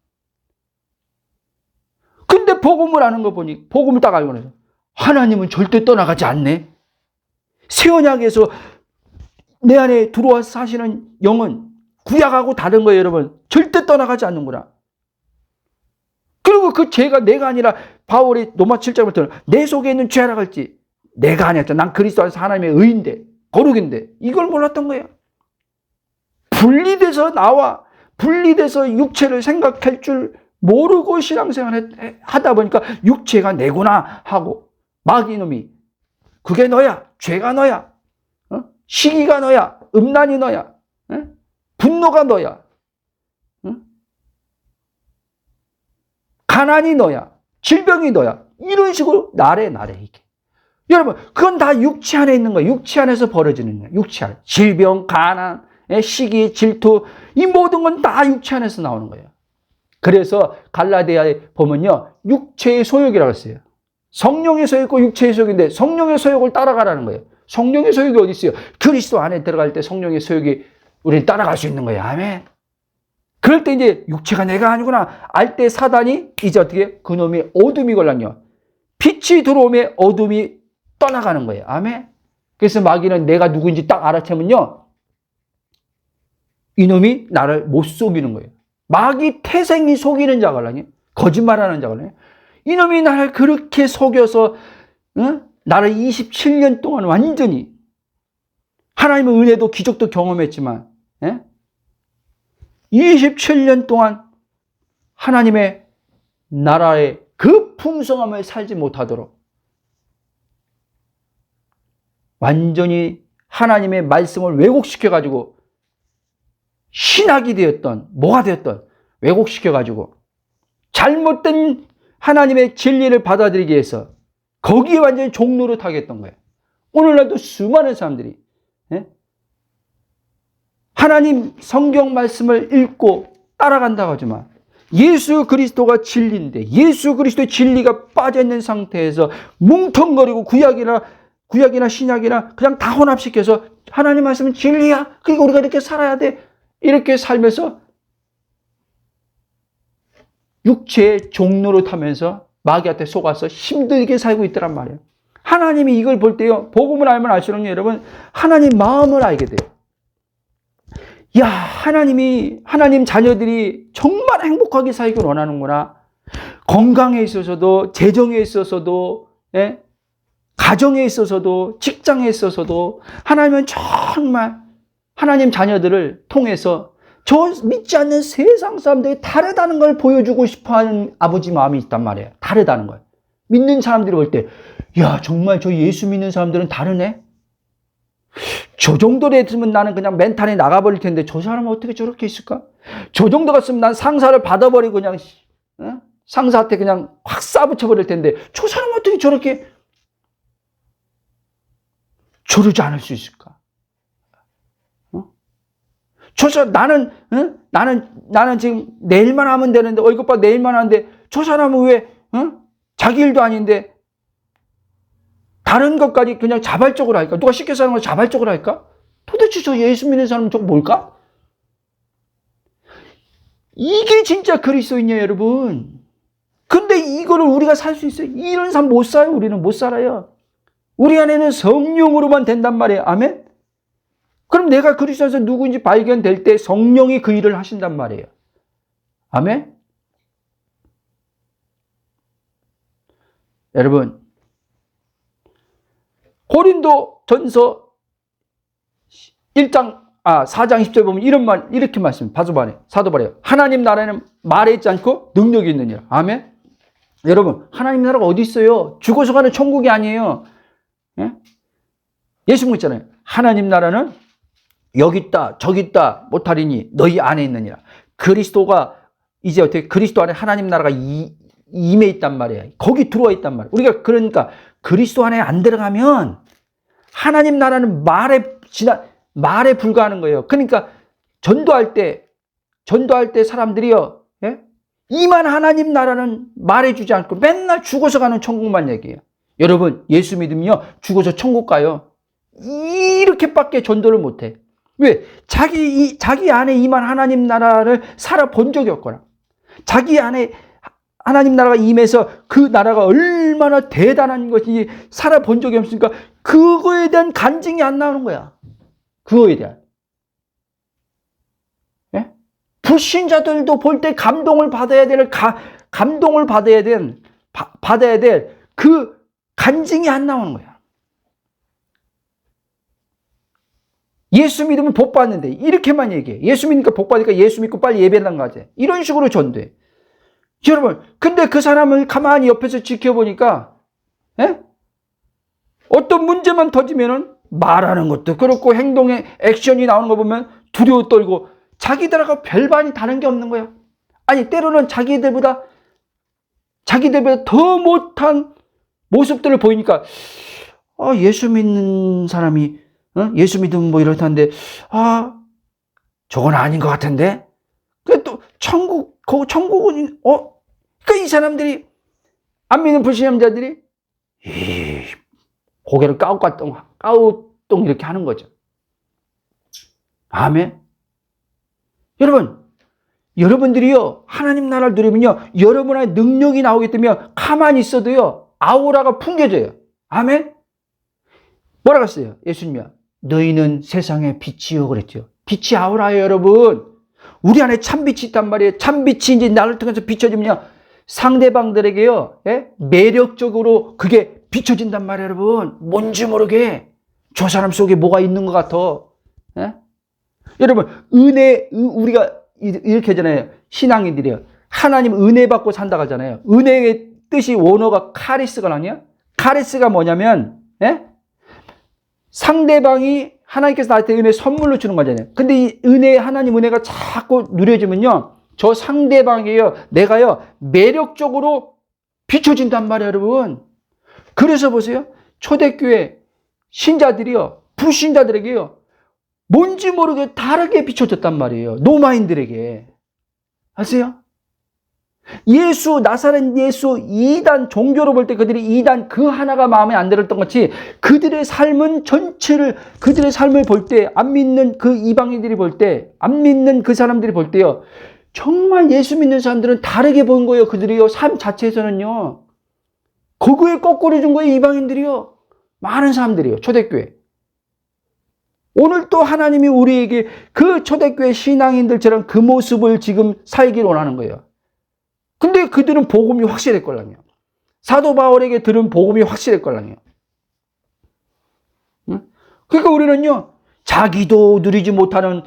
근데 복음을 아는 거 보니 복음을 딱 알고 나서 하나님은 절대 떠나가지 않네. 새 언약에서 내 안에 들어와서 사시는 영은 구약하고 다른 거예요, 여러분. 절대 떠나가지 않는구나. 그리고 그 죄가 내가 아니라 바울이 로마 7장부터 내 속에 있는 죄라 할지 내가 아니었다. 난 그리스도 안에서 하나님의 의인데 거룩인데 이걸 몰랐던 거예요. 분리돼서 육체를 생각할 줄 모르고 신앙생활을 하다 보니까 육체가 내구나 하고 마귀놈이 그게 너야. 죄가 너야. 시기가 너야. 음란이 너야. 분노가 너야. 가난이 너야. 질병이 너야. 이런 식으로 나래 이게. 여러분 그건 다 육체 안에 있는 거예요. 육체 안에서 벌어지는 거예요. 육체 안에. 질병, 가난, 시기, 질투 이 모든 건 다 육체 안에서 나오는 거예요. 그래서 갈라디아에 보면요. 육체의 소욕이라고 했어요. 성령의 소욕과 육체의 소욕인데 성령의 소욕을 따라가라는 거예요. 성령의 소욕이 어디 있어요? 그리스도 안에 들어갈 때 성령의 소욕이 우리를 따라갈 수 있는 거예요. 아멘. 그럴 때 이제 육체가 내가 아니구나 알 때 사단이 이제 어떻게 그놈이 어둠이 걸렸냐. 빛이 들어오면 어둠이 떠나가는 거예요. 아멘. 그래서 마귀는 내가 누구인지 딱 알아채면요. 이놈이 나를 못 속이는 거예요. 마귀 태생이 속이는 자갈라니 거짓말하는 자갈라니 이놈이 나를 그렇게 속여서 나를 27년 동안 완전히 하나님의 은혜도 기적도 경험했지만 27년 동안 하나님의 나라의 그 풍성함을 살지 못하도록 완전히 하나님의 말씀을 왜곡시켜가지고 신학이 되었던 뭐가 되었던 왜곡시켜가지고 잘못된 하나님의 진리를 받아들이기 위해서 거기에 완전히 종노릇하겠던 거예요. 오늘날도 수많은 사람들이 하나님 성경 말씀을 읽고 따라간다고 하지만 예수 그리스도가 진리인데 예수 그리스도의 진리가 빠져있는 상태에서 뭉텅거리고 구약이나 신약이나 그냥 다 혼합시켜서 하나님 말씀은 진리야. 그러니까 우리가 이렇게 살아야 돼. 이렇게 살면서 육체의 종로를 타면서 마귀한테 속아서 힘들게 살고 있더란 말이에요. 하나님이 이걸 볼 때요. 복음을 알면 알수록 여러분 하나님 마음을 알게 돼요. 야, 하나님 자녀들이 정말 행복하게 살기를 원하는구나. 건강에 있어서도, 재정에 있어서도, 가정에 있어서도, 직장에 있어서도, 하나님은 정말 하나님 자녀들을 통해서 저 믿지 않는 세상 사람들이 다르다는 걸 보여주고 싶어 하는 아버지 마음이 있단 말이에요. 다르다는 걸. 믿는 사람들이 볼 때, 야, 정말 저 예수 믿는 사람들은 다르네? 저 정도 됐으면 나는 그냥 멘탈이 나가버릴 텐데 저 사람은 어떻게 저렇게 있을까? 저 정도 갔으면 난 상사를 받아버리고 그냥 상사한테 그냥 확 쏴붙여버릴 텐데 저 사람은 어떻게 저렇게 저러지 않을 수 있을까? 나는 지금 내일만 하면 되는데 이것 봐 내일만 하는데 저 사람은 왜 자기 일도 아닌데 다른 것까지 그냥 자발적으로 할까? 누가 쉽게 사는 걸 자발적으로 할까? 도대체 저 예수 믿는 사람은 저거 뭘까? 이게 진짜 그리스도인이에요, 여러분. 근데 이거를 우리가 살 수 있어요? 이런 삶 못 살아요. 우리는 못 살아요. 우리 안에는 성령으로만 된단 말이에요. 아멘? 그럼 내가 그리스도에서 누구인지 발견될 때 성령이 그 일을 하신단 말이에요. 아멘? 여러분, 고린도 전서 4장 10절 보면 이렇게 말씀, 사도 바래요. 하나님 나라에는 말에 있지 않고 능력이 있느니라. 아멘? 여러분, 하나님 나라가 어디 있어요? 죽어서 가는 천국이 아니에요. 예수 믿잖아요. 하나님 나라는 여기 있다, 저기 있다 못하리니 너희 안에 있느니라. 그리스도가 이제 어떻게 그리스도 안에 하나님 나라가 임해 있단 말이에요. 거기 들어와 있단 말이에요. 우리가 그러니까 그리스도 안에 안 들어가면 하나님 나라는 말에 불과하는 거예요. 그러니까 전도할 때 사람들이요, 이만 하나님 나라는 말해주지 않고 맨날 죽어서 가는 천국만 얘기해요. 여러분, 예수 믿으면요, 죽어서 천국 가요. 이렇게밖에 전도를 못해. 왜? 자기 안에 임한 하나님 나라를 살아본 적이 없거나, 자기 안에 하나님 나라가 임해서 그 나라가 얼마나 대단한 것인지 살아본 적이 없으니까 그거에 대한 간증이 안 나오는 거야. 그거에 대한. 예? 불신자들도 볼 때 감동을 받아야 될 그 간증이 안 나오는 거야. 예수 믿으면 복 받는데 이렇게만 얘기해. 예수 믿으니까 복 받으니까 예수 믿고 빨리 예배당 가자. 이런 식으로 전도해. 여러분, 근데 그 사람을 가만히 옆에서 지켜보니까 어떤 문제만 터지면은 말하는 것도 그렇고 행동에 액션이 나오는 거 보면 두려워 떨고 자기들하고 별반이 다른 게 없는 거야. 아니, 때로는 자기들보다 더 못한 모습들을 보이니까 예수 믿는 사람이 예수 믿으면 뭐 이렇다는데 저건 아닌 것 같은데. 그 또 천국은 그러니까 이 사람들이 안 믿는 불신자들이 고개를 까우뚱 이렇게 하는 거죠. 아멘. 여러분들이요, 하나님 나라를 누리면요, 여러분의 능력이 나오기 때문에 가만히 있어도요, 아우라가 풍겨져요. 아멘. 뭐라고 했어요? 예수님이 너희는 세상의 빛이요 그랬죠. 빛이 아우라예요, 여러분. 우리 안에 참빛이 있단 말이에요. 참빛이 이제 나를 통해서 비춰지면요, 상대방들에게요, 예? 매력적으로 그게 비춰진단 말이에요, 여러분. 뭔지 모르게 저 사람 속에 뭐가 있는 것 같아. 예? 여러분, 우리가 이렇게 하잖아요. 신앙인들이요. 하나님 은혜 받고 산다고 하잖아요. 은혜의 뜻이 원어가 카리스가 아니야? 카리스가 뭐냐면, 예? 상대방이 하나님께서 나한테 은혜 선물로 주는 거잖아요. 근데 이 하나님 은혜가 자꾸 누려지면요, 저 상대방이요, 내가요, 매력적으로 비춰진단 말이에요, 여러분. 그래서 보세요. 초대교회 신자들이요, 불신자들에게요, 뭔지 모르게 다르게 비춰졌단 말이에요. 노마인들에게. 아세요? 나사렛 예수 이단 종교로 볼 때 그들이 이단 그 하나가 마음에 안 들었던 것이 그들의 삶은 전체를, 그들의 삶을 볼 때, 안 믿는 그 이방인들이 볼 때, 안 믿는 그 사람들이 볼 때요, 정말 예수 믿는 사람들은 다르게 본 거예요. 그들이요, 삶 자체에서는요. 그거에 거꾸로 준 거예요, 이방인들이요. 많은 사람들이요, 초대교회. 오늘 또 하나님이 우리에게 그 초대교회 신앙인들처럼 그 모습을 지금 살기를 원하는 거예요. 근데 그들은 복음이 확실했걸랑요. 사도 바울에게 들은 복음이 확실했걸랑요. 응? 그러니까 우리는요, 자기도 누리지 못하는,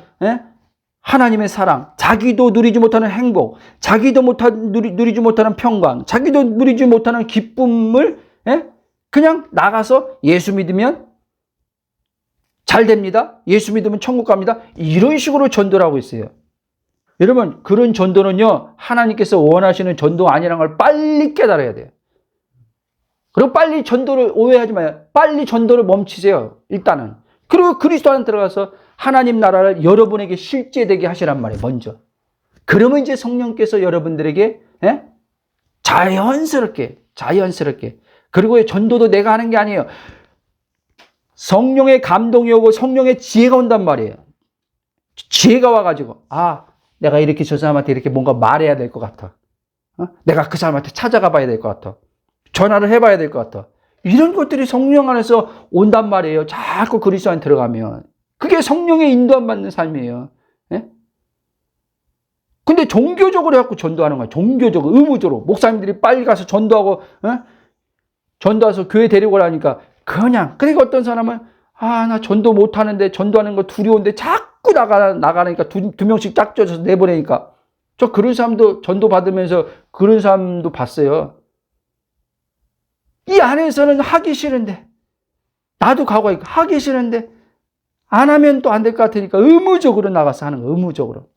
하나님의 사랑, 자기도 누리지 못하는 행복, 자기도 누리지 못하는 평강, 자기도 누리지 못하는 기쁨을, 그냥 나가서 예수 믿으면 잘 됩니다. 예수 믿으면 천국 갑니다. 이런 식으로 전도를 하고 있어요. 여러분, 그런 전도는요, 하나님께서 원하시는 전도가 아니라는 걸 빨리 깨달아야 돼요. 그리고 빨리 전도를 오해하지 마요. 빨리 전도를 멈추세요, 일단은. 그리고 그리스도 안에 들어가서 하나님 나라를 여러분에게 실제되게 하시란 말이에요, 먼저. 그러면 이제 성령께서 여러분들에게 자연스럽게. 그리고 전도도 내가 하는 게 아니에요. 성령의 감동이 오고 성령의 지혜가 온단 말이에요. 지혜가 와가지고, 내가 이렇게 저 사람한테 이렇게 뭔가 말해야 될 것 같아. 내가 그 사람한테 찾아가 봐야 될 것 같아. 전화를 해봐야 될 것 같아. 이런 것들이 성령 안에서 온단 말이에요. 자꾸 그리스도 안에 들어가면. 그게 성령의 인도함 받는 삶이에요. 근데 종교적으로 해갖고 전도하는 거야. 종교적으로, 의무적으로. 목사님들이 빨리 가서 전도하고, 전도해서 교회 데리고 가니까 그러니까 어떤 사람은, 나 전도 못하는데, 전도하는 거 두려운데 자꾸 나가니까 두 명씩 짝 져서 내보내니까. 저 그런 사람도 전도 받으면서 그런 사람도 봤어요. 이 안에서는 하기 싫은데, 나도 가고 하기 싫은데, 안 하면 또 안 될 것 같으니까 의무적으로 나가서 하는 거예요, 의무적으로.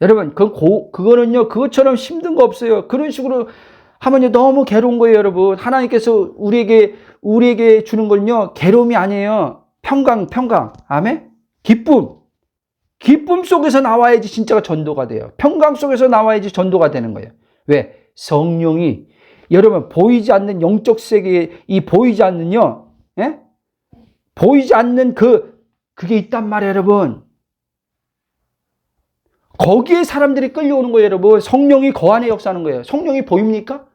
여러분, 그거는요, 그것처럼 힘든 거 없어요. 그런 식으로 하면요, 너무 괴로운 거예요, 여러분. 하나님께서 우리에게 주는 건요, 괴로움이 아니에요. 평강. 아멘? 기쁨 속에서 나와야지 진짜가 전도가 돼요. 평강 속에서 나와야지 전도가 되는 거예요. 왜? 성령이, 여러분, 보이지 않는 영적 세계에 보이지 않는요, 보이지 않는 그게 있단 말이에요, 여러분. 거기에 사람들이 끌려오는 거예요, 여러분. 성령이 거안에 역사하는 거예요. 성령이 보입니까?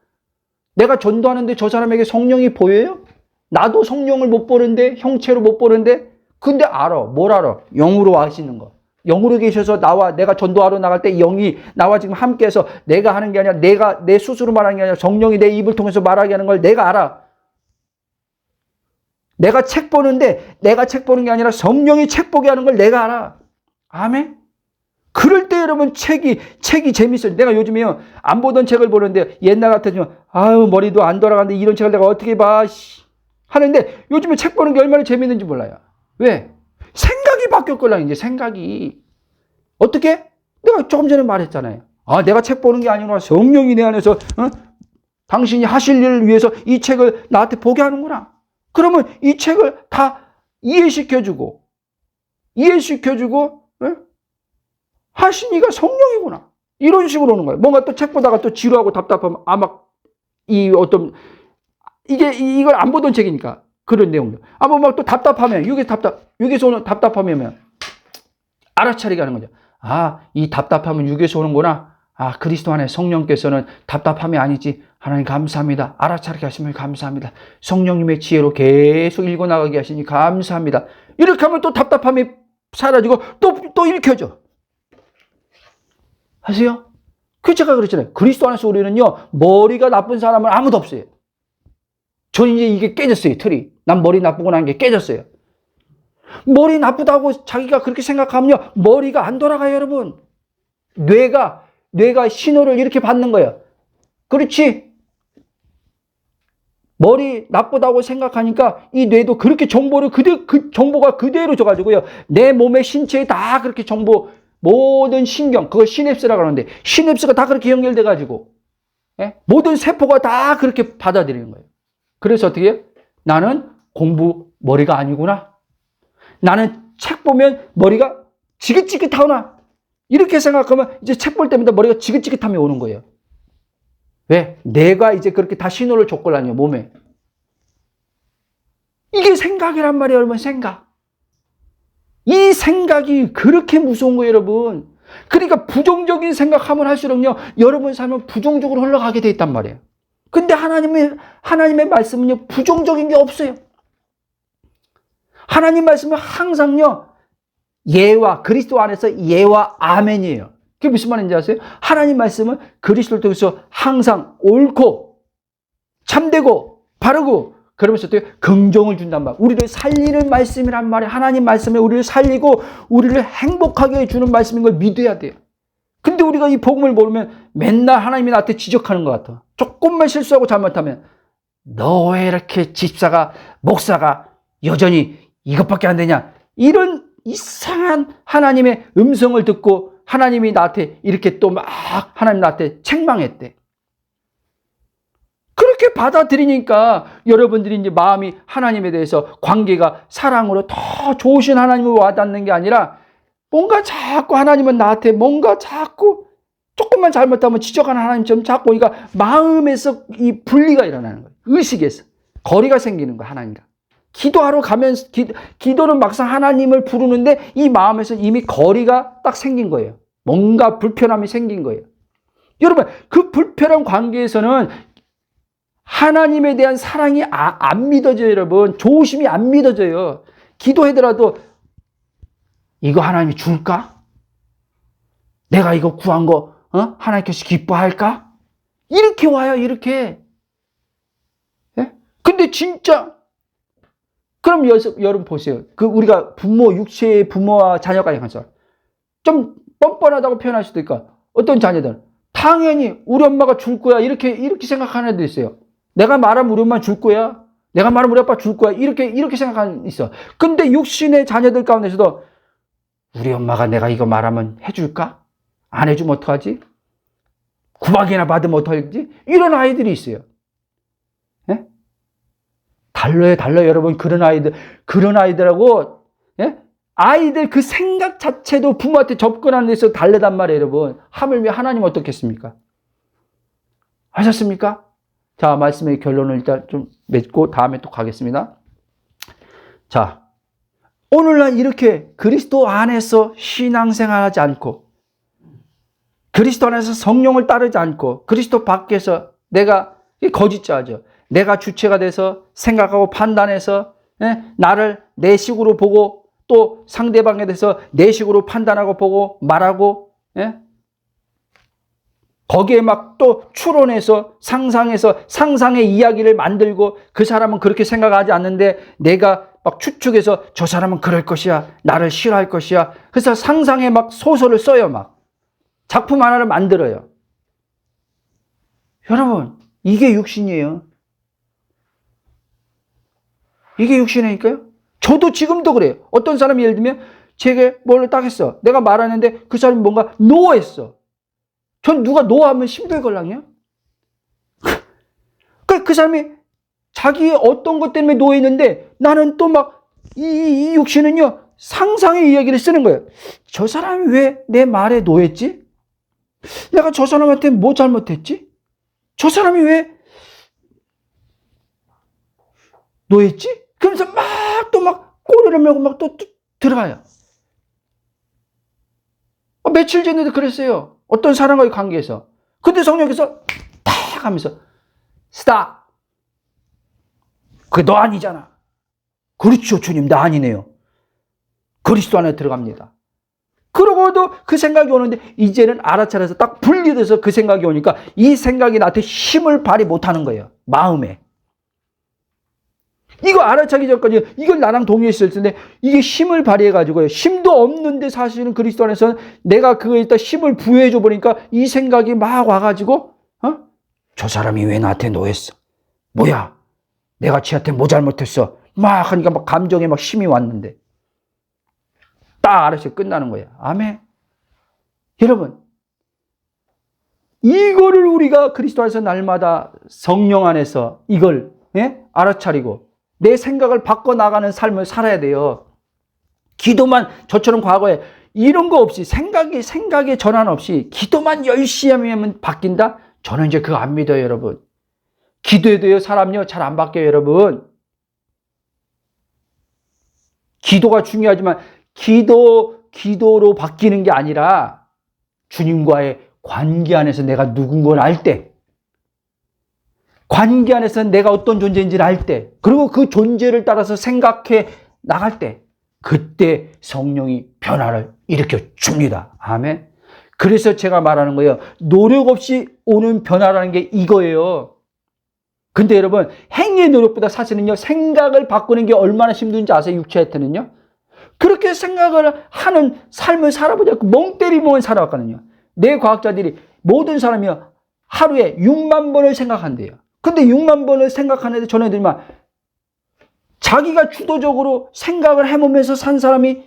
내가 전도하는데 저 사람에게 성령이 보여요? 나도 성령을 못 보는데, 형체로 못 보는데, 근데 알아. 뭘 알아? 영으로 하시는 거. 영으로 계셔서 내가 전도하러 나갈 때 영이 나와 지금 함께해서 내가 하는 게 아니라 내 스스로 말하는 게 아니라 성령이 내 입을 통해서 말하게 하는 걸 내가 알아. 내가 책 보는 게 아니라 성령이 책 보게 하는 걸 내가 알아. 아멘? 그럴 때 여러분 책이 재밌어요. 내가 요즘에요, 안 보던 책을 보는데 옛날 같으면 머리도 안 돌아가는데 이런 책을 내가 어떻게 봐 하는데 요즘에 책 보는 게 얼마나 재밌는지 몰라요. 왜? 생각이 바뀌었걸랑 이제 생각이. 어떻게? 내가 조금 전에 말했잖아요. 내가 책 보는 게 아니구나. 성령이 내 안에서 당신이 하실 일을 위해서 이 책을 나한테 보게 하는구나. 그러면 이 책을 다 이해시켜주고 하신 이가 성령이구나. 이런 식으로 오는 거예요. 뭔가 또 책 보다가 또 지루하고 답답하면 이걸 안 보던 책이니까 그런 내용들. 막 또 답답하면 육에서 오는 답답함이면 알아차리게 하는 거죠. 이 답답함은 육에서 오는구나. 그리스도 안에 성령께서는 답답함이 아니지. 하나님 감사합니다. 알아차리게 하시면 감사합니다. 성령님의 지혜로 계속 읽어나가게 하시니 감사합니다. 이렇게 하면 또 답답함이 사라지고 또 일으켜져. 하세요? 그 제가 그랬잖아요. 그리스도 안에서 우리는요, 머리가 나쁜 사람은 아무도 없어요. 저는 이제 이게 깨졌어요, 틀이. 난 머리 나쁘고 난 게 깨졌어요. 머리 나쁘다고 자기가 그렇게 생각하면요, 머리가 안 돌아가요, 여러분. 뇌가 신호를 이렇게 받는 거예요. 그렇지? 머리 나쁘다고 생각하니까 이 뇌도 그렇게 정보를 그 정보가 그대로 줘가지고요, 내 몸의 신체에 다 그렇게 정보, 모든 신경, 그걸 시냅스라고 하는데, 시냅스가 다 그렇게 연결돼가지고, 예? 모든 세포가 다 그렇게 받아들이는 거예요. 그래서 어떻게 해요? 나는 공부 머리가 아니구나. 나는 책 보면 머리가 지긋지긋하구나. 이렇게 생각하면 이제 책 볼 때마다 머리가 지긋지긋함이 오는 거예요. 왜? 내가 이제 그렇게 다 신호를 줬걸라니요, 몸에. 이게 생각이란 말이에요, 여러분, 생각. 이 생각이 그렇게 무서운 거예요, 여러분. 그러니까 부정적인 생각하면 할수록요, 여러분 삶은 부정적으로 흘러가게 돼 있단 말이에요. 근데 하나님의 말씀은요, 부정적인 게 없어요. 하나님 말씀은 항상요, 예와, 그리스도 안에서 예와 아멘이에요. 그게 무슨 말인지 아세요? 하나님 말씀은 그리스도를 통해서 항상 옳고, 참되고, 바르고, 그러면서 또 긍정을 준단 말. 우리를 살리는 말씀이란 말이에요. 하나님 말씀에 우리를 살리고, 우리를 행복하게 해주는 말씀인 걸 믿어야 돼요. 근데 우리가 이 복음을 모르면 맨날 하나님이 나한테 지적하는 것 같아. 조금만 실수하고 잘못하면, 너 왜 이렇게 집사가, 목사가 여전히 이것밖에 안 되냐? 이런 이상한 하나님의 음성을 듣고 하나님이 나한테 이렇게 또 막 하나님 나한테 책망했대. 그렇게 받아들이니까 여러분들이 이제 마음이 하나님에 대해서 관계가 사랑으로 더 좋으신 하나님을 와닿는 게 아니라 뭔가 자꾸 하나님은 나한테 뭔가 자꾸 조금만 잘못하면 지적하는 하나님처럼 자꾸 그러니까 마음에서 이 분리가 일어나는 거예요. 의식에서. 거리가 생기는 거예요, 하나님과. 기도하러 가면 기도는 막상 하나님을 부르는데 이 마음에서 이미 거리가 딱 생긴 거예요. 뭔가 불편함이 생긴 거예요. 여러분, 그 불편한 관계에서는 하나님에 대한 사랑이 안 믿어져요, 여러분. 조심히 안 믿어져요. 기도하더라도 이거 하나님이 줄까? 내가 이거 구한 거 하나님께서 기뻐할까? 이렇게 와요, 이렇게. 예? 근데 진짜 그럼 여러분 보세요. 그 우리가 육체의 부모와 자녀간의 관계 좀 뻔뻔하다고 표현할 수도 있고, 어떤 자녀들 당연히 우리 엄마가 줄 거야 이렇게 생각하는 애도 있어요. 내가 말하면 우리 엄마 줄 거야. 내가 말하면 우리 아빠 줄 거야. 이렇게 생각하는 있어. 근데 육신의 자녀들 가운데서도 우리 엄마가 내가 이거 말하면 해줄까? 안 해주면 어떡하지? 구박이나 받으면 어떡하지? 이런 아이들이 있어요. 예? 달라요, 여러분. 그런 아이들하고, 예? 아이들 그 생각 자체도 부모한테 접근하는 데서 다르단 말이에요, 여러분. 하물며 하나님 어떻겠습니까? 하셨습니까? 자, 말씀의 결론을 일단 좀 맺고 다음에 또 가겠습니다. 자, 오늘날 이렇게 그리스도 안에서 신앙생활하지 않고, 그리스도 안에서 성령을 따르지 않고, 그리스도 밖에서 내가 거짓자죠. 내가 주체가 돼서 생각하고 판단해서 나를 내 식으로 보고 또 상대방에 대해서 내 식으로 판단하고 보고 말하고 거기에 막 또 추론해서 상상해서 상상의 이야기를 만들고 그 사람은 그렇게 생각하지 않는데 내가 막 추측해서 저 사람은 그럴 것이야. 나를 싫어할 것이야. 그래서 상상에 막 소설을 써요. 막 작품 하나를 만들어요. 여러분, 이게 육신이에요. 이게 육신이니까요. 저도 지금도 그래요. 어떤 사람이 예를 들면 제게 뭘 딱 했어. 내가 말하는데 그 사람이 뭔가 노했어. 전 누가 노하면 심술걸랑이요. 그 사람이 자기의 어떤 것 때문에 노했는데 나는 또 막 이 육신은요 상상의 이야기를 쓰는 거예요. 저 사람이 왜 내 말에 노했지? 내가 저 사람한테 뭐 잘못했지? 저 사람이 왜 노했지? 그러면서 막 또 막 꼬리를 메고 막 또 들어가요. 며칠 전에도 그랬어요. 어떤 사람과의 관계에서. 근데 성령께서 탁 하면서 스탑. 그게 너 아니잖아. 그렇죠, 주님. 나 아니네요. 그리스도 안에 들어갑니다. 그러고도 그 생각이 오는데 이제는 알아차려서 딱 분리돼서 그 생각이 오니까 이 생각이 나한테 힘을 발휘 못하는 거예요. 마음에. 이거 알아차기 전까지 이걸 나랑 동의했을 텐데 이게 힘을 발휘해가지고요. 힘도 없는데 사실은 그리스도 안에서는 내가 그거에다 힘을 부여해줘 보니까 이 생각이 막 와가지고 저 사람이 왜 나한테 노했어? 뭐야? 내가 쟤한테 뭐 잘못했어? 막 하니까 막 감정에 막 힘이 왔는데 딱 알아서 끝나는 거예요. 아멘. 여러분, 이거를 우리가 그리스도 안에서 날마다 성령 안에서 이걸 알아차리고 내 생각을 바꿔나가는 삶을 살아야 돼요. 기도만 저처럼 과거에 이런 거 없이 생각의 전환 없이 기도만 열심히 하면 바뀐다? 저는 이제 그거 안 믿어요, 여러분. 기도해도요, 사람요, 잘 안 바뀌어요, 여러분. 기도가 중요하지만 기도로 바뀌는 게 아니라 주님과의 관계 안에서 내가 누군 알 때, 관계 안에서 내가 어떤 존재인지를 알 때, 그리고 그 존재를 따라서 생각해 나갈 때, 그때 성령이 변화를 일으켜 줍니다. 아멘. 그래서 제가 말하는 거예요. 노력 없이 오는 변화라는 게 이거예요. 근데 여러분, 행위의 노력보다 사실은요, 생각을 바꾸는 게 얼마나 힘든지 아세요? 육체한테는요. 그렇게 생각을 하는 삶을 살아보자. 멍 때리면 살아왔거든요. 내 과학자들이 모든 사람이 하루에 6만 번을 생각한대요. 근데 6만 번을 생각하는데 전해드리면 자기가 주도적으로 생각을 해보면서 산 사람이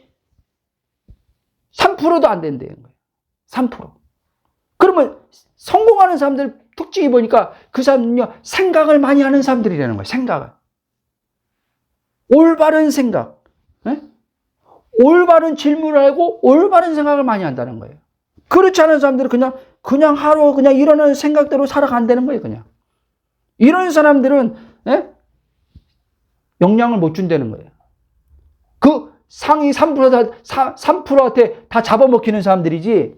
3%도 안 된다는 거예요. 3%. 그러면 성공하는 사람들 특징이 보니까 그 사람은요, 생각을 많이 하는 사람들이라는 거예요. 생각을. 올바른 생각. 올바른 질문을 하고 올바른 생각을 많이 한다는 거예요. 그렇지 않은 사람들은 그냥 하루 그냥 일어나는 생각대로 살아간다는 거예요. 그냥. 이런 사람들은 영향을 못 준다는 거예요. 그 상위 3%한테 다 잡아먹히는 사람들이지.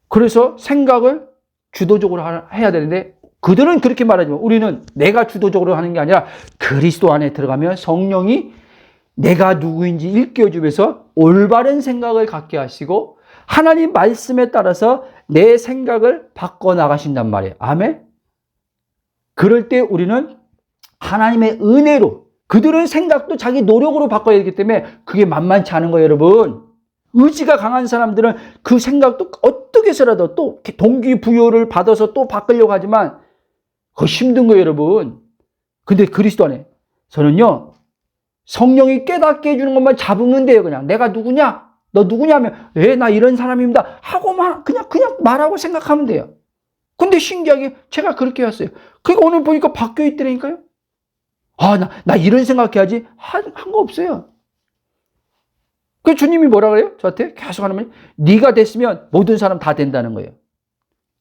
그래서 생각을 주도적으로 해야 되는데 그들은 그렇게 말하지만 우리는 내가 주도적으로 하는 게 아니라 그리스도 안에 들어가면 성령이 내가 누구인지 일깨워주면서 올바른 생각을 갖게 하시고 하나님 말씀에 따라서 내 생각을 바꿔나가신단 말이에요. 아멘. 그럴 때 우리는 하나님의 은혜로, 그들은 생각도 자기 노력으로 바꿔야 되기 때문에 그게 만만치 않은 거예요, 여러분. 의지가 강한 사람들은 그 생각도 어떻게 해서라도 또 동기부여를 받아서 또 바꾸려고 하지만 그거 힘든 거예요, 여러분. 근데 그리스도 안에서는요, 성령이 깨닫게 해주는 것만 잡으면 돼요, 그냥. 내가 누구냐? 너 누구냐 하면, 나 이런 사람입니다. 하고만, 그냥 말하고 생각하면 돼요. 근데 신기하게 제가 그렇게 했어요. 그러니까 오늘 보니까 바뀌어 있더라니까요. 나 이런 생각해야지. 한 거 없어요. 그 주님이 뭐라 그래요? 저한테 계속 하면 네가 됐으면 모든 사람 다 된다는 거예요.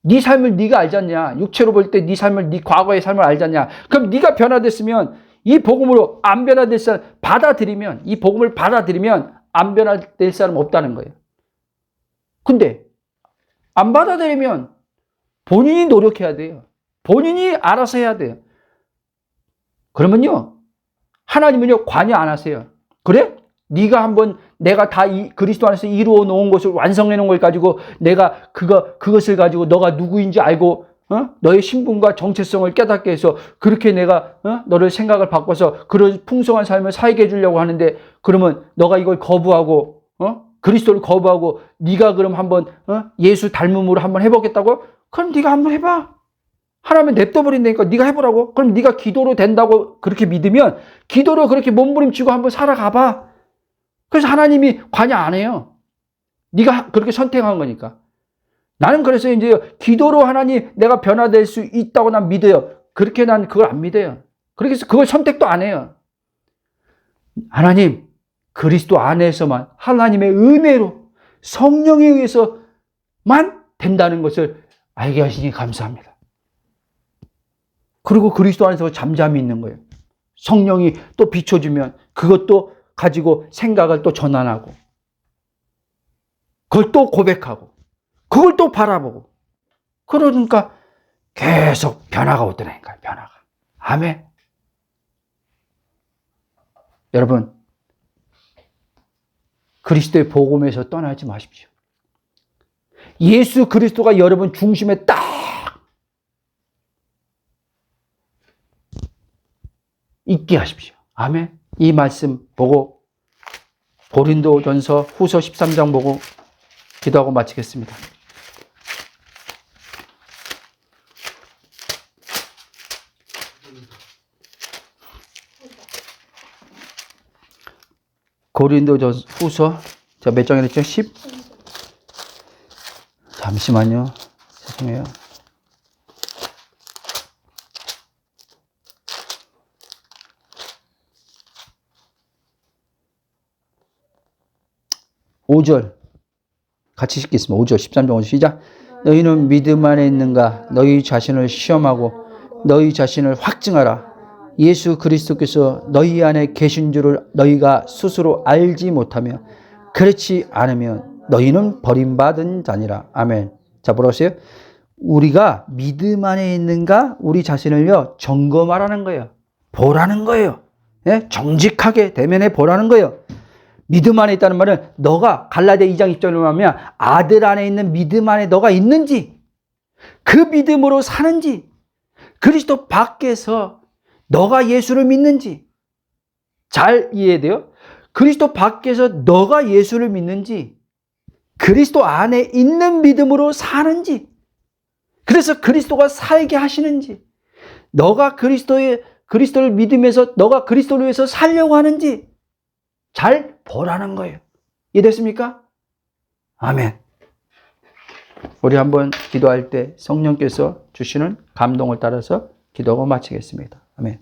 네 삶을 네가 알잖냐? 육체로 볼 때 네 삶을, 네 과거의 삶을 알잖냐? 그럼 네가 변화됐으면 이 복음으로 안 변화될 사람 받아들이면, 이 복음을 받아들이면 안 변화될 사람 없다는 거예요. 근데 안 받아들이면 본인이 노력해야 돼요. 본인이 알아서 해야 돼요. 그러면요, 하나님은요 관여 안 하세요. 그래? 네가 한번 내가 다 그리스도 안에서 이루어 놓은 것을 완성해 놓은 걸 가지고 내가 그것을 가지고 너가 누구인지 알고 너의 신분과 정체성을 깨닫게 해서 그렇게 내가 너를 생각을 바꿔서 그런 풍성한 삶을 살게 해주려고 하는데 그러면 너가 이걸 거부하고 그리스도를 거부하고 네가 그럼 한번 예수 닮음으로 한번 해보겠다고? 그럼 네가 한번 해봐. 하나님은 냅둬버린다니까 네가 해보라고. 그럼 네가 기도로 된다고 그렇게 믿으면 기도로 그렇게 몸부림치고 한번 살아가봐. 그래서 하나님이 관여 안 해요. 네가 그렇게 선택한 거니까. 나는 그래서 이제 기도로 하나님 내가 변화될 수 있다고 난 믿어요. 그렇게 난 그걸 안 믿어요. 그래서 그걸 선택도 안 해요. 하나님, 그리스도 안에서만 하나님의 은혜로 성령에 의해서만 된다는 것을 알게 하시니 감사합니다. 그리고 그리스도 안에서 잠잠히 있는 거예요. 성령이 또 비춰주면 그것도 가지고 생각을 또 전환하고 그걸 또 고백하고 그걸 또 바라보고 그러니까 계속 변화가 오더라니까요. 변화가. 아멘. 여러분, 그리스도의 복음에서 떠나지 마십시오. 예수 그리스도가 여러분 중심에 딱 있게 하십시오. 아멘. 이 말씀 보고 고린도전서 후서 13장 보고 기도하고 마치겠습니다. 고린도전서 후서 자, 몇 장이랬죠? 10? 잠시만요. 죄송해요. (5절) 같이 읽겠습니다. 5절 13장 5절 시작. 너희는 믿음 안에 있는가? 너희 자신을 시험하고 너희 자신을 확증하라. 예수 그리스도께서 너희 안에 계신 줄을 너희가 스스로 알지 못하며 그렇지 않으면 너희는 버림받은 자니라. 아멘. 자, 보라세요. 우리가 믿음 안에 있는가? 우리 자신을요 점검하라는 거예요. 보라는 거예요. 예? 정직하게 대면해 보라는 거예요. 믿음 안에 있다는 말은 너가 갈라디아 2장 20절을 하면 아들 안에 있는 믿음 안에 너가 있는지, 그 믿음으로 사는지, 그리스도 밖에서 너가 예수를 믿는지 잘 이해돼요? 그리스도 밖에서 너가 예수를 믿는지, 그리스도 안에 있는 믿음으로 사는지, 그래서 그리스도가 살게 하시는지, 너가 그리스도를 믿으면서 너가 그리스도를 위해서 살려고 하는지 잘 보라는 거예요. 이해됐습니까? 아멘. 우리 한번 기도할 때 성령께서 주시는 감동을 따라서 기도하고 마치겠습니다. 아멘.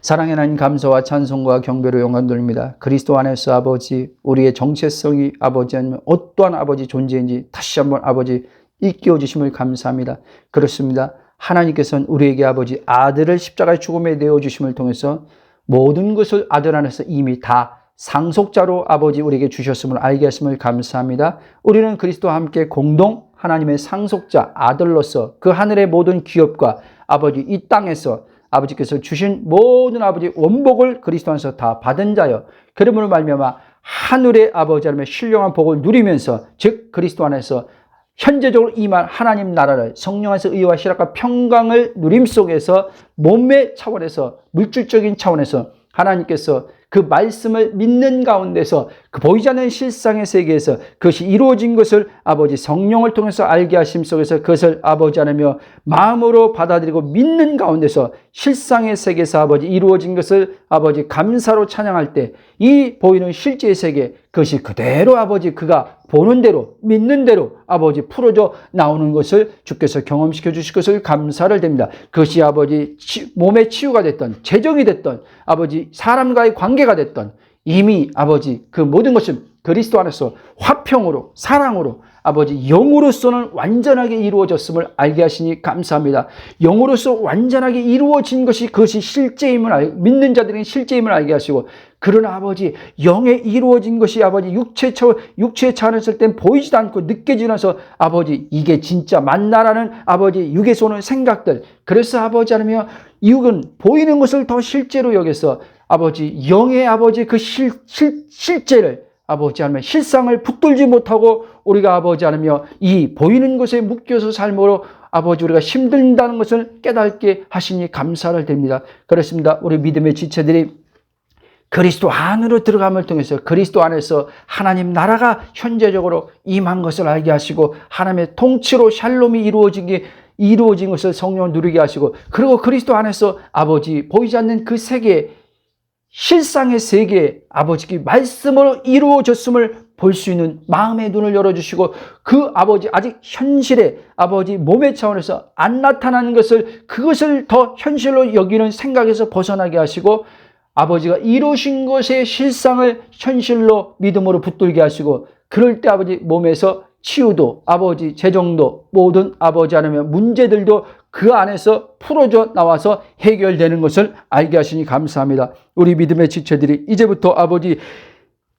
사랑의 하나님, 감사와 찬송과 경배로 영광 돌립니다. 그리스도 안에서 아버지, 우리의 정체성이 아버지 아니면 어떠한 아버지 존재인지 다시 한번 아버지 일깨워 주심을 감사합니다. 그렇습니다. 하나님께서는 우리에게 아버지 아들을 십자가의 죽음에 내어주심을 통해서 모든 것을 아들 안에서 이미 다 상속자로 아버지 우리에게 주셨음을 알게 하심을 감사합니다. 우리는 그리스도와 함께 공동 하나님의 상속자 아들로서 그 하늘의 모든 기업과 아버지 이 땅에서 아버지께서 주신 모든 아버지 원복을 그리스도 안에서 다 받은 자여, 그러므로 말미암아 하늘의 아버지 하나님의 신령한 복을 누리면서, 즉 그리스도 안에서 현재적으로 임한 하나님 나라를 성령 안에서 의와 실학과 평강을 누림 속에서 몸의 차원에서, 물질적인 차원에서 하나님께서 그 말씀을 믿는 가운데서 그 보이지 않는 실상의 세계에서 그것이 이루어진 것을 아버지 성령을 통해서 알게 하심 속에서 그것을 아버지 하나며 마음으로 받아들이고 믿는 가운데서 실상의 세계에서 아버지 이루어진 것을 아버지 감사로 찬양할 때 이 보이는 실제의 세계, 그것이 그대로 아버지 그가 보는 대로 믿는 대로 아버지 풀어져 나오는 것을 주께서 경험시켜 주실 것을 감사를 드립니다. 그것이 아버지 몸의 치유가 됐던, 재정이 됐던, 아버지 사람과의 관계가 됐던, 이미 아버지 그 모든 것은 그리스도 안에서 화평으로 사랑으로 아버지 영으로서는 완전하게 이루어졌음을 알게 하시니 감사합니다. 영으로서 완전하게 이루어진 것이 그것이 실제임을 믿는 자들에게 실제임을 알게 하시고, 그러나 아버지 영에 이루어진 것이 아버지 육체의 차원에서 할 땐 보이지도 않고 느껴지지 않아서 아버지 이게 진짜 맞나라는 아버지 육에서 오는 생각들, 그래서 아버지 하나며 육은 보이는 것을 더 실제로 여겨서 아버지 영의 아버지 그 실제를 아버지 하나님 실상을 붙들지 못하고 우리가 아버지 하나며 이 보이는 것에 묶여서 삶으로 아버지 우리가 힘든다는 것을 깨닫게 하시니 감사를 드립니다. 그렇습니다. 우리 믿음의 지체들이 그리스도 안으로 들어감을 통해서 그리스도 안에서 하나님 나라가 현재적으로 임한 것을 알게 하시고 하나님의 통치로 샬롬이 이루어진 것을 성령을 누리게 하시고, 그리고 그리스도 안에서 아버지 보이지 않는 그 세계, 실상의 세계에 아버지께 말씀으로 이루어졌음을 볼 수 있는 마음의 눈을 열어주시고, 그 아버지 아직 현실의 아버지 몸의 차원에서 안 나타나는 것을 그것을 더 현실로 여기는 생각에서 벗어나게 하시고, 아버지가 이루신 것의 실상을 현실로 믿음으로 붙들게 하시고, 그럴 때 아버지 몸에서 치유도 아버지 재정도 모든 아버지 하나님 문제들도 그 안에서 풀어져 나와서 해결되는 것을 알게 하시니 감사합니다. 우리 믿음의 지체들이 이제부터 아버지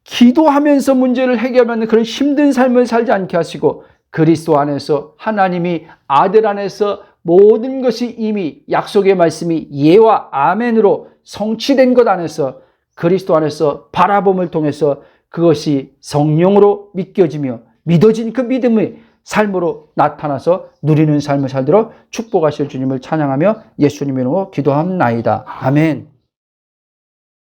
기도하면서 문제를 해결하는 그런 힘든 삶을 살지 않게 하시고, 그리스도 안에서 하나님이 아들 안에서 모든 것이 이미 약속의 말씀이 예와 아멘으로 성취된 것 안에서 그리스도 안에서 바라봄을 통해서 그것이 성령으로 믿겨지며 믿어진 그 믿음의 삶으로 나타나서 누리는 삶을 살도록 축복하실 주님을 찬양하며 예수님의 이름으로 기도합나이다. 아멘.